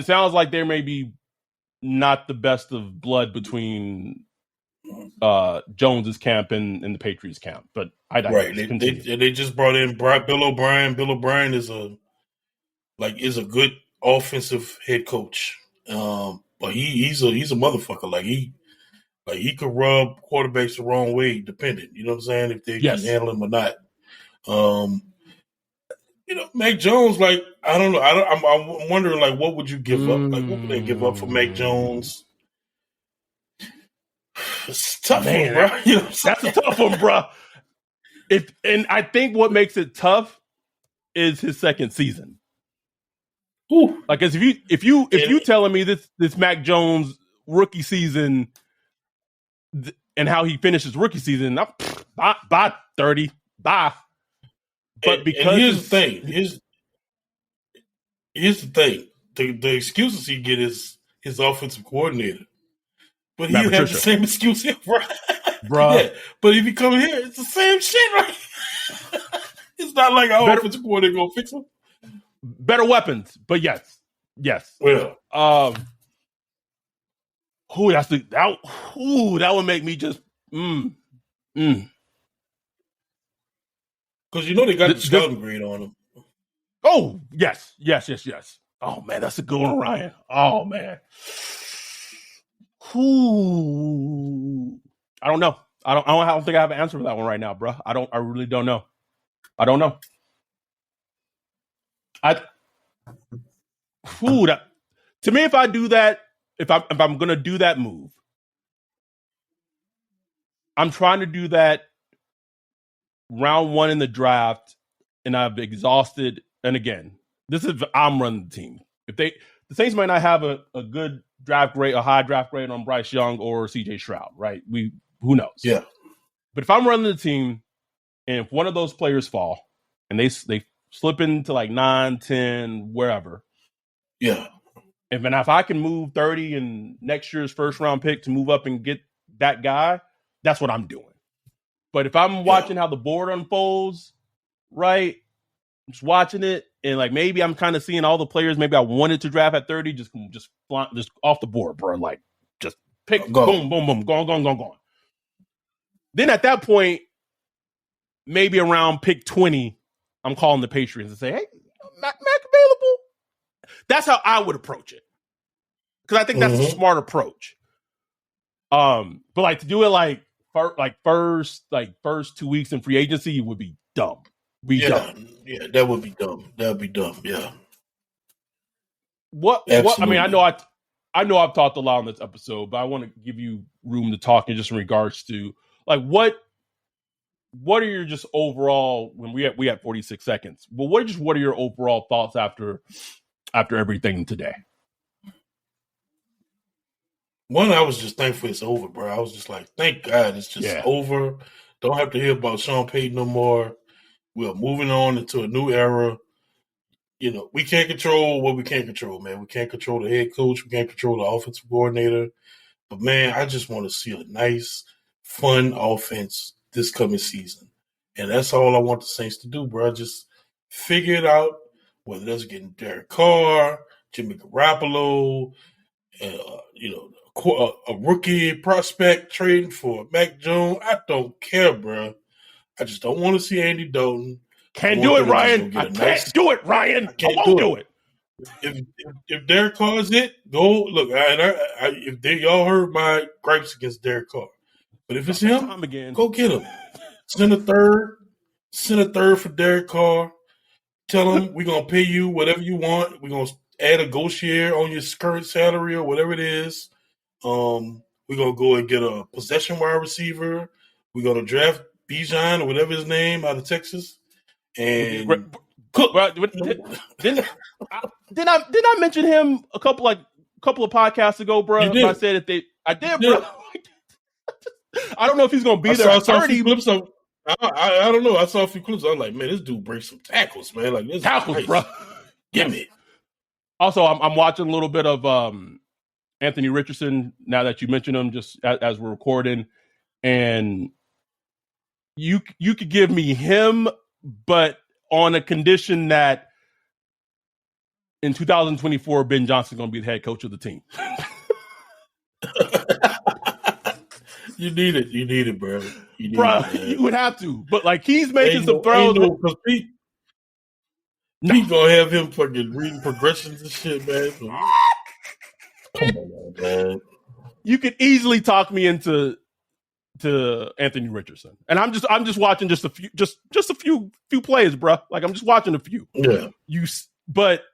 sounds like there may be not the best of blood between Jones's camp and the Patriots camp, but I digress. Right. They just brought in Bill O'Brien. Bill O'Brien is a good offensive head coach. But he's a motherfucker. Like he could rub quarterbacks the wrong way, depending. You know what I'm saying? If they can handle him or not. Mac Jones, like, I don't know. I'm wondering, like, what would you give up? Like, what would they give up for Mac Jones? It's a tough one, bro. That's a tough one, bro. And I think what makes it tough is his second season. Ooh. Like, if you telling me this Mac Jones rookie season and how he finishes rookie season, bye 30, bye. But because here's the thing. Here's the thing. The excuses he get is his offensive coordinator. But he has the same excuse here, bro. Yeah. But if you come here, it's the same shit, right? It's not like our offensive coordinator gonna fix him. Better weapons, but yes. Well, that would make me just Because they got the scouting grade on him. Oh, yes. Oh, man, that's a good one, Ryan. Oh, man. Ooh. I don't know. I don't think I have an answer for that one right now, bro. I really don't know. I don't know. To me, if I do that, if I'm gonna do that move, I'm trying to do that round one in the draft, and I've exhausted. And again, I'm running the team. The Saints might not have a good draft grade, a high draft grade on Bryce Young or CJ Stroud, right? Who knows? Yeah. But if I'm running the team, and if one of those players fall, and they slip into like 9, 10, wherever, yeah. If I can move 30 in next year's first round pick to move up and get that guy, that's what I'm doing. But if I'm watching how the board unfolds, right, just watching it, and like maybe I'm kind of seeing all the players maybe I wanted to draft at 30 just off the board, bro. Like just pick, boom, boom, boom, gone. Then at that point, maybe around pick 20, I'm calling the Patriots and say, hey, Mac available? That's how I would approach it. Because I think that's a smart approach. But like to do it first 2 weeks in free agency would be dumb. Dumb. Yeah, that would be dumb. That would be dumb. Yeah. What I mean, I know I've talked a lot on this episode, but I want to give you room to talk in just in regards to like what are your just overall when we had 46 seconds. But what are your overall thoughts after everything today? One, I was just thankful it's over, bro. I was just like, thank God it's just over. Don't have to hear about Sean Payton no more. We're moving on into a new era. We can't control what we can't control, man. We can't control the head coach. We can't control the offensive coordinator. But, man, I just want to see a nice, fun offense this coming season. And that's all I want the Saints to do, bro. Just figure it out, whether that's getting Derek Carr, Jimmy Garoppolo, a rookie prospect trading for Mac Jones. I don't care, bro. I just don't want to see Andy Dalton. Can't do it, Ryan. I can't do it, Ryan. I won't do it. If Derek Carr is it, go look. Y'all heard my gripes against Derek Carr, but if it's him, go get him. Send a third for Derek Carr. Tell him we're gonna pay you whatever you want. We're gonna add a ghost year on your current salary or whatever it is. We're gonna go and get a possession wide receiver. We're gonna draft Bijan or whatever his name out of Texas. And Cook. Didn't I mention him a couple of podcasts ago, bro? I said I did, bro. I don't know if he's going to be there I at saw 30. a few clips of, I don't know. I saw a few clips. I was like, man, this dude breaks some tackles, man. Like this Tackles, nice. bro. Give me. Also, I'm watching a little bit of Anthony Richardson now that you mentioned him, just as we're recording, and you could give me him, but on a condition that in 2024, Ben Johnson's going to be the head coach of the team. You need it, bro. You would have to, but like he's making some throws. Pete gonna have him fucking reading progressions and shit, man. Come on, man. You could easily talk me into Anthony Richardson, and I'm just watching just a few plays, bro. Like I'm just watching a few. Yeah. But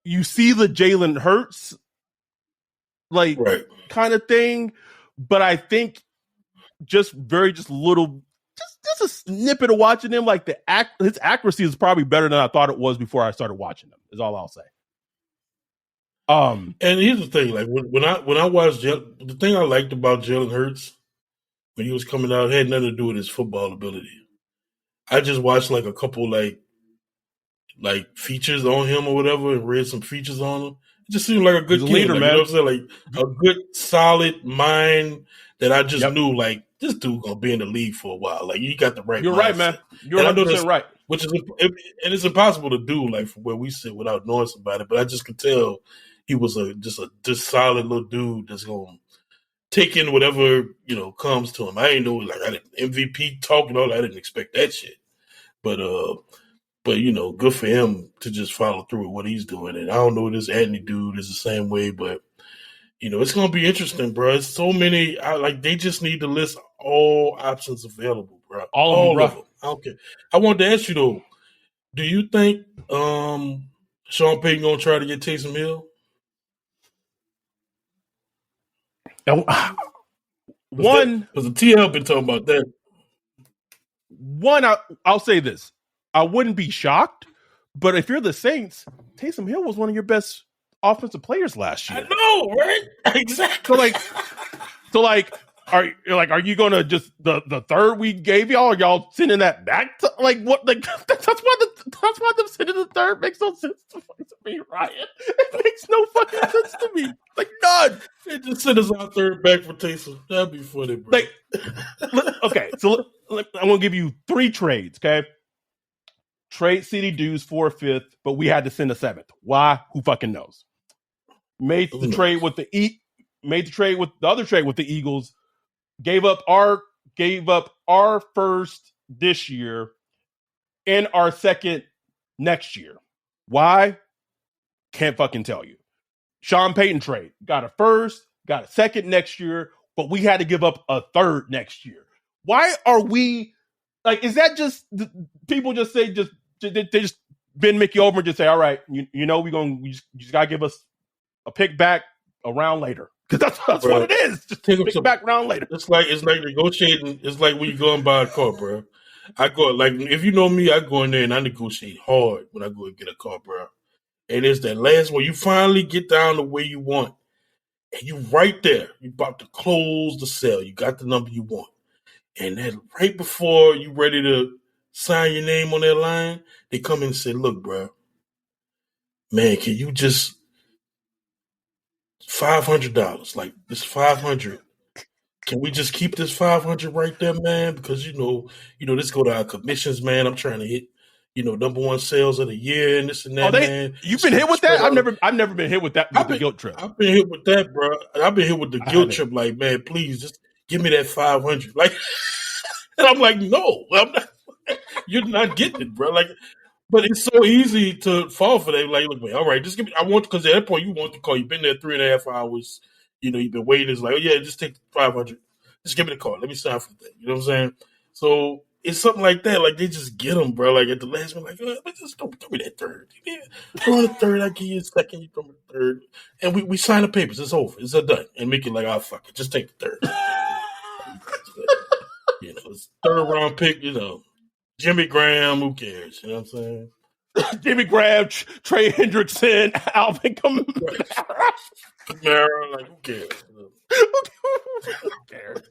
you see the Jalen Hurts kind of thing, but I think just a snippet of watching him, like his accuracy is probably better than I thought it was before I started watching him. Is all I'll say. And here's the thing: like when I watched the thing I liked about Jalen Hurts when he was coming out had nothing to do with his football ability. I just watched like a couple like features on him or whatever, and read some features on him. It just seemed like a good kid, leader, like, man. You know what I'm saying? Like a good, solid mind that I just knew, like, this dude gonna be in the league for a while. Like, you got the right. You're mindset. right, man. You're 100% right. Which is, and it's impossible to do, like, from where we sit without knowing somebody. But I just could tell he was just a solid little dude that's gonna take in whatever comes to him. I ain't know, like, I didn't MVP talk and all that. I didn't expect that shit, but good for him to just follow through with what he's doing. And I don't know, this Anthony dude is the same way, but it's gonna be interesting, bro. It's so many. They just need to list all options available, bro. All of them. I don't care. I wanted to ask you though, do you think Sean Payton gonna try to get Taysom Hill? One, because the TL been talking about that. One, I'll say this: I wouldn't be shocked, but if you're the Saints, Taysom Hill was one of your best offensive players last year. I know, right? Exactly. So are you gonna just the third we gave y'all? Are y'all sending that back to what? Like that's why them sending the third makes no sense to me, Ryan. It makes no fucking sense to me. Like none. They just send us our third back for Taysom. That'd be funny, bro. Okay, so I'm gonna give you 3 trades. Okay, trade CD Deuce for a 5th, but we had to send a 7th. Why? Who fucking knows? Made the trade with the other trade with the Eagles. Gave up our first this year and our second next year. Why? Can't fucking tell you. Sean Payton trade. Got a first, got a second next year, but we had to give up a third next year. Why are we is that just people just say they just bend Mickey over and just say, all right, we just gotta give us a pick back a round later. Because that's what it is. Just pick back round later. It's like negotiating. It's like when you go and buy a car, bro. I go if you know me, I go in there and I negotiate hard when I go and get a car, bro. And it's that last one. You finally get down the way you want. And you right there. You about to close the sale. You got the number you want. And then right before you ready to sign your name on that line, they come in and say, look, bro, man, can you just $500? Like this $500. Can we just keep this $500 right there, man? Because this go to our commissions, man. I'm trying to hit, number 1 sales of the year and this and that, man. You've been hit with that? I've never been hit with that. The guilt trip. I've been hit with that, bro. I've been hit with the guilt trip. Like, man, please just give me that $500. Like, and I'm like, no, I'm not. You're not getting it, bro. Like, but it's so easy to fall for that. Like, look, man, all right, just give me. Because at that point you want the call. You've been there 3.5 hours. You've been waiting. It's like, oh yeah, just take $500. Just give me the call. Let me sign for that. You know what I'm saying? So it's something like that. Like they just get them, bro. Like at the last minute, like, just throw me that third. Throw me the third. I give you a second. You throw me the third, and we sign the papers. It's over. It's done. And make it like, oh fuck it, just take the third. It's 3rd round pick. Jimmy Graham. Who cares? You know what I'm saying? Jimmy Graham, Trey Hendrickson, Alvin Kamara. Kamara, like who cares? Who cares?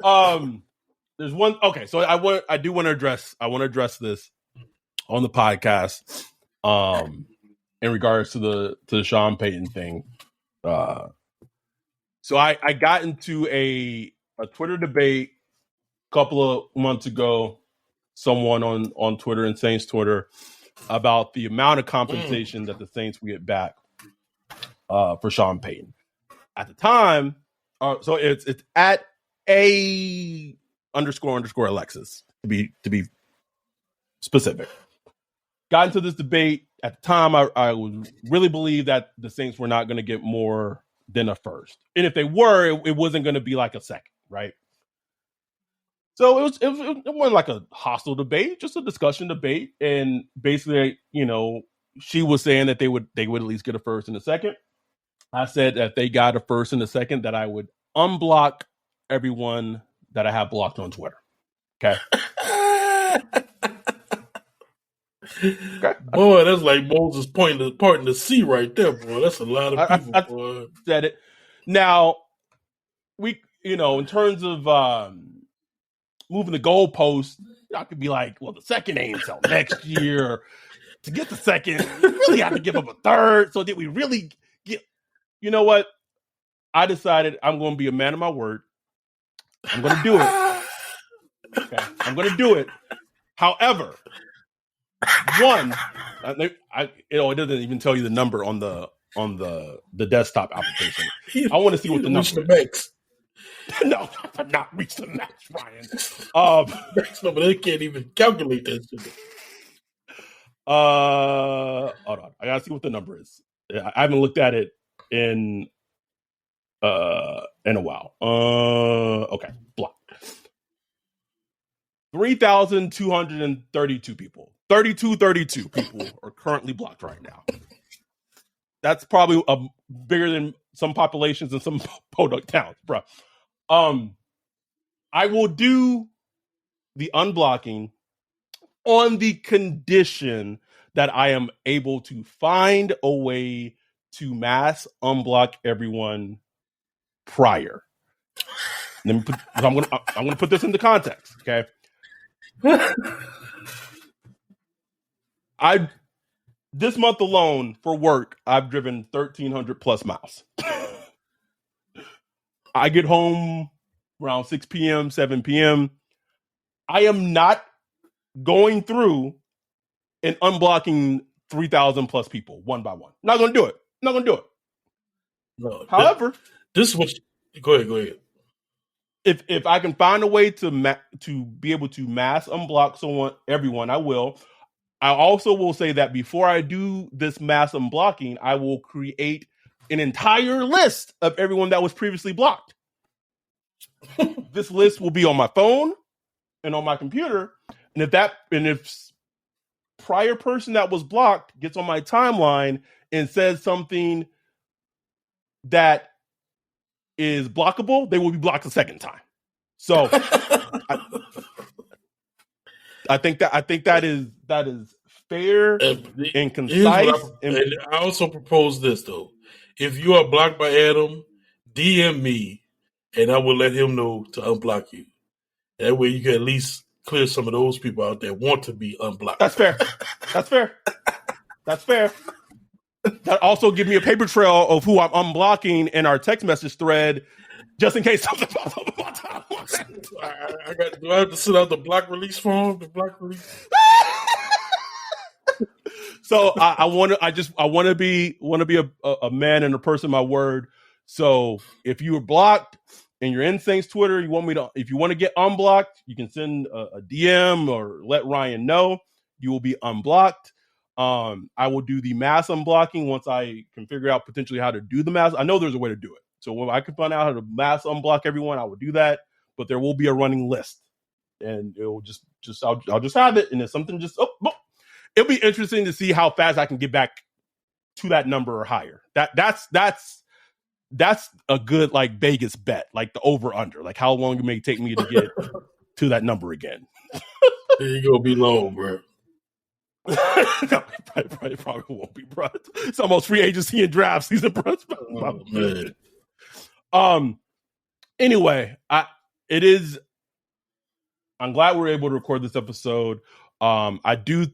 There's one. Okay, so I do want to address this on the podcast. In regards to the Sean Payton thing. So I got into a Twitter debate a couple of months ago. Someone on Twitter and Saints Twitter about the amount of compensation that the Saints will get back for Sean Payton. At the time, so it's at a _ Alexis to be specific. Got into this debate at the time. I would really believe that the Saints were not going to get more than a first, and if they were, it wasn't going to be like a second, right? So it wasn't like a hostile debate, just a discussion debate, and basically, she was saying that they would at least get a first and a second. I said that if they got a first and a second, that I would unblock everyone that I have blocked on Twitter. Okay. Okay. Boy, that's like Moses parting the sea right there, boy. That's a lot of people. I boy. Said it. Now, in terms of moving the goalpost, I could be like, well, the second ain't until next year. To get the second, you really have to give up a third. So did we really get? You know what? I decided I'm going to be a man of my word. I'm going to do it. Okay, I'm going to do it. However, one, it doesn't even tell you the number on the desktop application. I want to see what the number is. No, I've not reached the max, Ryan. No, but they can't even calculate that shit. Hold on. I gotta see what the number is. I haven't looked at it in a while. Okay, block. 3,232 people. 32 people are currently blocked right now. That's probably bigger than some populations in some podunk towns, bro. I will do the unblocking on the condition that I am able to find a way to mass unblock everyone prior. I'm gonna put this into context, okay? This month alone for work, I've driven 1,300 plus miles. I get home around 6 p.m., 7 p.m. I am not going through and unblocking 3,000 plus people one by one. Not going to do it. No, however, this is what. Go ahead. If I can find a way to be able to mass unblock everyone, I will. I also will say that before I do this mass unblocking, I will create an entire list of everyone that was previously blocked. This list will be on my phone and on my computer, and if prior person that was blocked gets on my timeline and says something that is blockable, they will be blocked a second time. So I think that is fair and concise. And I also propose this though: if you are blocked by Adam, DM me, and I will let him know to unblock you. That way, you can at least clear some of those people out there want to be unblocked. That's fair. That also give me a paper trail of who I'm unblocking in our text message thread, just in case something pops up on my timeline. Do I have to send out the block release form? The block release. So I want to be a man and a person of my word. So if you were blocked and you're in Saints Twitter, if you want to get unblocked, you can send a DM or let Ryan know. You will be unblocked. I will do the mass unblocking once I can figure out potentially how to do the mass. I know there's a way to do it. So when I can find out how to mass unblock everyone, I will do that. But there will be a running list, and it will I'll just have it. And if something it'll be interesting to see how fast I can get back to that number or higher. That's a good like Vegas bet, like the over under, like how long it may take me to get to that number again. You're gonna be low, bro. No, probably won't be, bro. It's almost free agency and draft season, bro. Oh, man. Anyway, it is. I'm glad we're able to record this episode. I do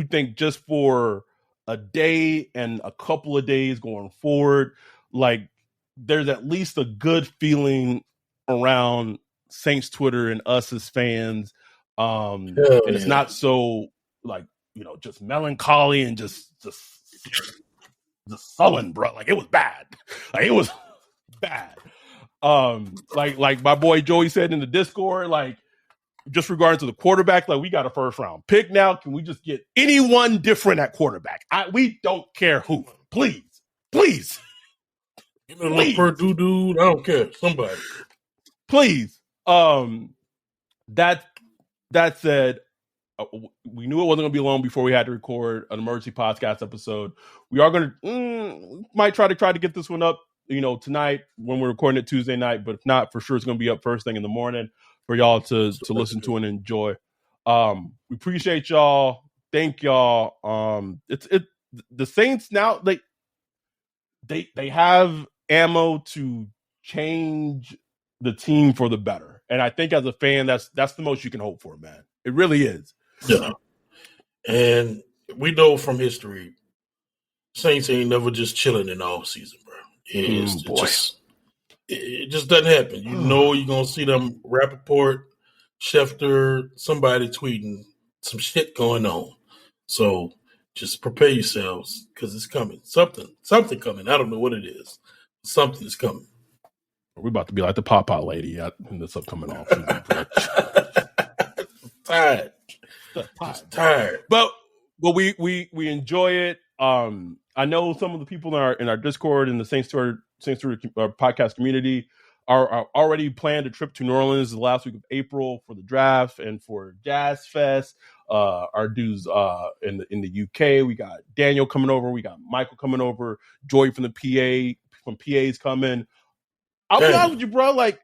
think just for a day and a couple of days going forward, like there's at least a good feeling around Saints Twitter and us as fans. And it's not so like, just melancholy and just sullen, bro. Like it was bad. Like it was bad. Like my boy Joey said in the Discord, like, just regarding to the quarterback, like we got a first round pick now. Can we just get anyone different at quarterback? We don't care who. Please. Give me a little Purdue dude. I don't care. Somebody. Please. That said, we knew it wasn't going to be long before we had to record an emergency podcast episode. We are going to might try to get this one up, tonight when we're recording it Tuesday night. But if not, for sure it's going to be up first thing in the morning for y'all to listen to and enjoy. We appreciate y'all. Thank y'all. The Saints now they have ammo to change the team for the better. And I think as a fan, that's the most you can hope for, man. It really is. Yeah. And we know from history, Saints ain't never just chilling in the off season, bro. It just doesn't happen. You know you're going to see them Rappaport, Schefter, somebody tweeting some shit going on. So just prepare yourselves because it's coming. Something coming. I don't know what it is. Something is coming. We're about to be like the Pop-Out lady in this upcoming off season. Tired. But we enjoy it. I know some of the people in our Discord and the Saints Story podcast community are already planned a trip to New Orleans the last week of April for the draft and for Jazz Fest. Our dudes in the UK, we got Daniel coming over, we got Michael coming over, Joy from the PA's coming. I'll be honest with you, bro. Like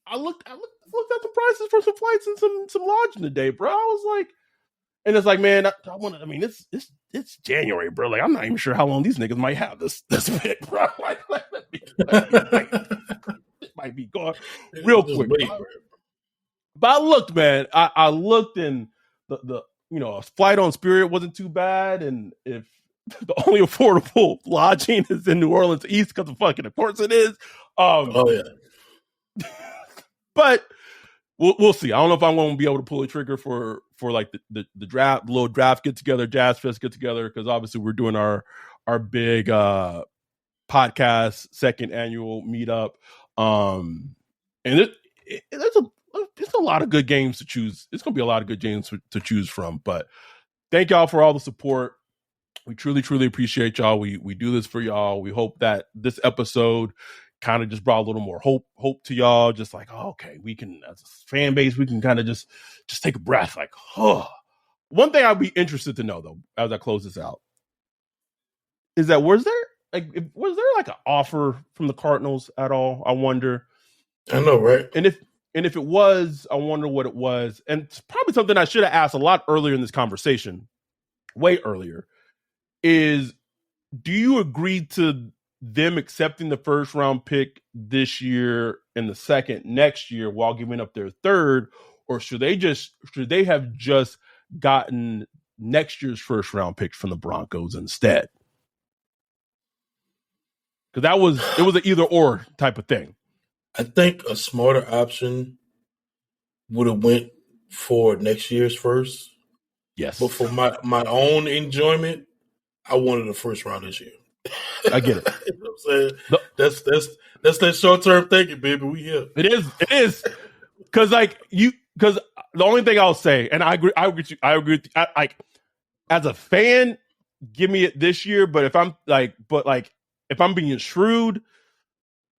I looked at the prices for some flights and some lodging today, bro. I was like, and it's like, man, it's January, bro. Like I'm not even sure how long these niggas might have this pick, bro. It might be gone real quick. But I looked, man. I looked, and the a flight on Spirit wasn't too bad, and if the only affordable lodging is in New Orleans East, because of course it is. But we'll see. I don't know if I'm going to be able to pull a trigger for like the draft, little draft get together, Jazz Fest get together, because obviously we're doing our big podcast second annual meetup. And it's a lot of good games to choose. It's going to be a lot of good games to choose from. But thank y'all for all the support. We truly, truly appreciate y'all. We do this for y'all. We hope that this episode kind of just brought a little more hope to y'all. Just like, oh, okay, we can, as a fan base, we can kind of just take a breath. Like, oh. One thing I'd be interested to know, though, as I close this out, is that was there like an offer from the Cardinals at all? I wonder. I know, right? And if it was, I wonder what it was. And it's probably something I should have asked a lot earlier in this conversation, way earlier, is do you agree to them accepting the first round pick this year and the second next year while giving up their third, or should they have just gotten next year's first round pick from the Broncos instead? Because it was an either or type of thing. I think a smarter option would have went for next year's first. Yes. But for my own enjoyment, I wanted a first round this year. I get it. You know what I'm saying? That's that short term thinking, baby. We here. It is. Because the only thing I'll say, and I agree with you. Like as a fan, give me it this year. But if I'm being shrewd,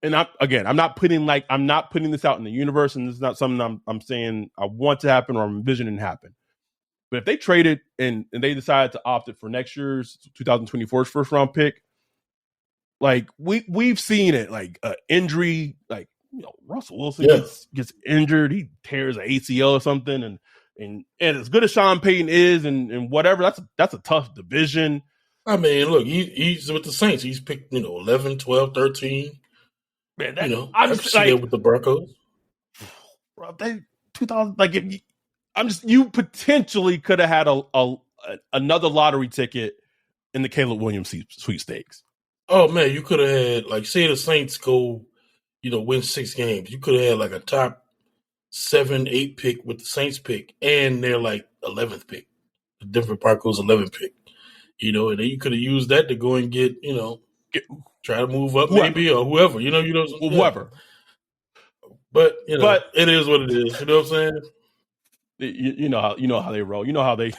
and I'm not putting this out in the universe, and this is not something I'm saying I want to happen or I'm envisioning happen. But if they traded and they decided to opt it for next year's 2024's first round pick, like we've seen it, like injury, like Russell Wilson gets injured, he tears an ACL or something, and as good as Sean Payton is, and whatever, that's a tough division. I mean, look, he's with the Saints. He's picked 11, 12, 13. Man, I'm just like with the Broncos. bro, they 2000 like if you potentially could have had another lottery ticket in the Caleb Williams sweepstakes. Oh man, you could have had, like, say the Saints go, win 6 games. You could have had like a top 7, 8 pick with the Saints pick, and they're like 11th pick, the Denver Broncos 11th pick. And then you could have used that to go and get, try to move up, whoever. maybe, or whoever. Whoever. But it is what it is. You know what I'm saying? You know how they roll. You know how they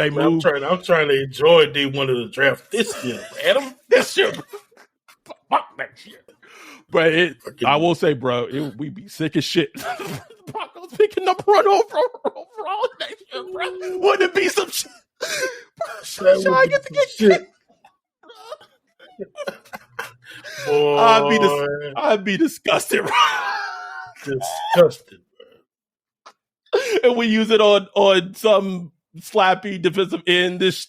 move. I'm trying to enjoy day one of the draft this year, Adam. This year, fuck that shit. But I will say, bro, we be sick as shit. Broncos picking number 1 overall next year, bro. Wouldn't it be some shit? Sean get to get shit. Boy, I'd be disgusted, bro. Disgusted, bro. And we use it on some slappy defensive end this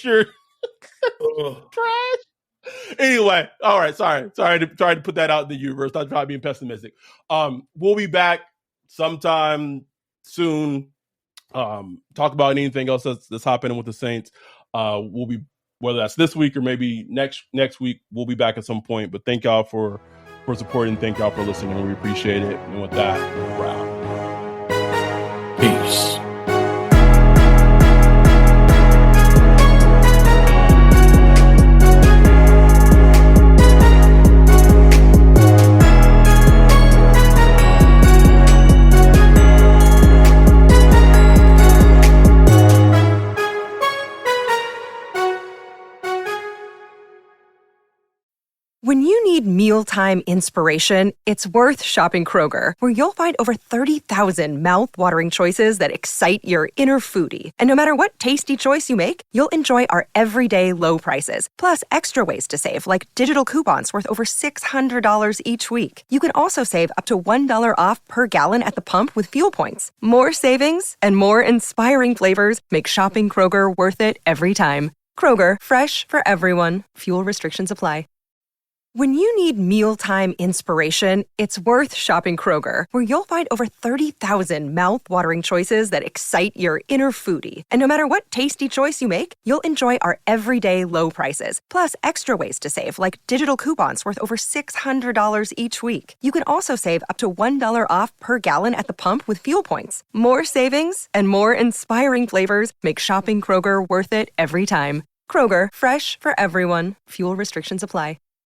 year. Trash. Anyway, all right. Sorry to put that out in the universe. I'm trying being pessimistic. We'll be back sometime soon. Talk about anything else that's happening with the Saints. We'll be, whether that's this week or maybe next week, we'll be back at some point. But thank y'all for supporting. Thank y'all for listening. We appreciate it. And with that, we're out. Peace. When you need mealtime inspiration, it's worth shopping Kroger, where you'll find over 30,000 mouth-watering choices that excite your inner foodie. And no matter what tasty choice you make, you'll enjoy our everyday low prices, plus extra ways to save, like digital coupons worth over $600 each week. You can also save up to $1 off per gallon at the pump with fuel points. More savings and more inspiring flavors make shopping Kroger worth it every time. Kroger, fresh for everyone. Fuel restrictions apply. When you need mealtime inspiration, it's worth shopping Kroger, where you'll find over 30,000 mouth-watering choices that excite your inner foodie. And no matter what tasty choice you make, you'll enjoy our everyday low prices, plus extra ways to save, like digital coupons worth over $600 each week. You can also save up to $1 off per gallon at the pump with fuel points. More savings and more inspiring flavors make shopping Kroger worth it every time. Kroger, fresh for everyone. Fuel restrictions apply.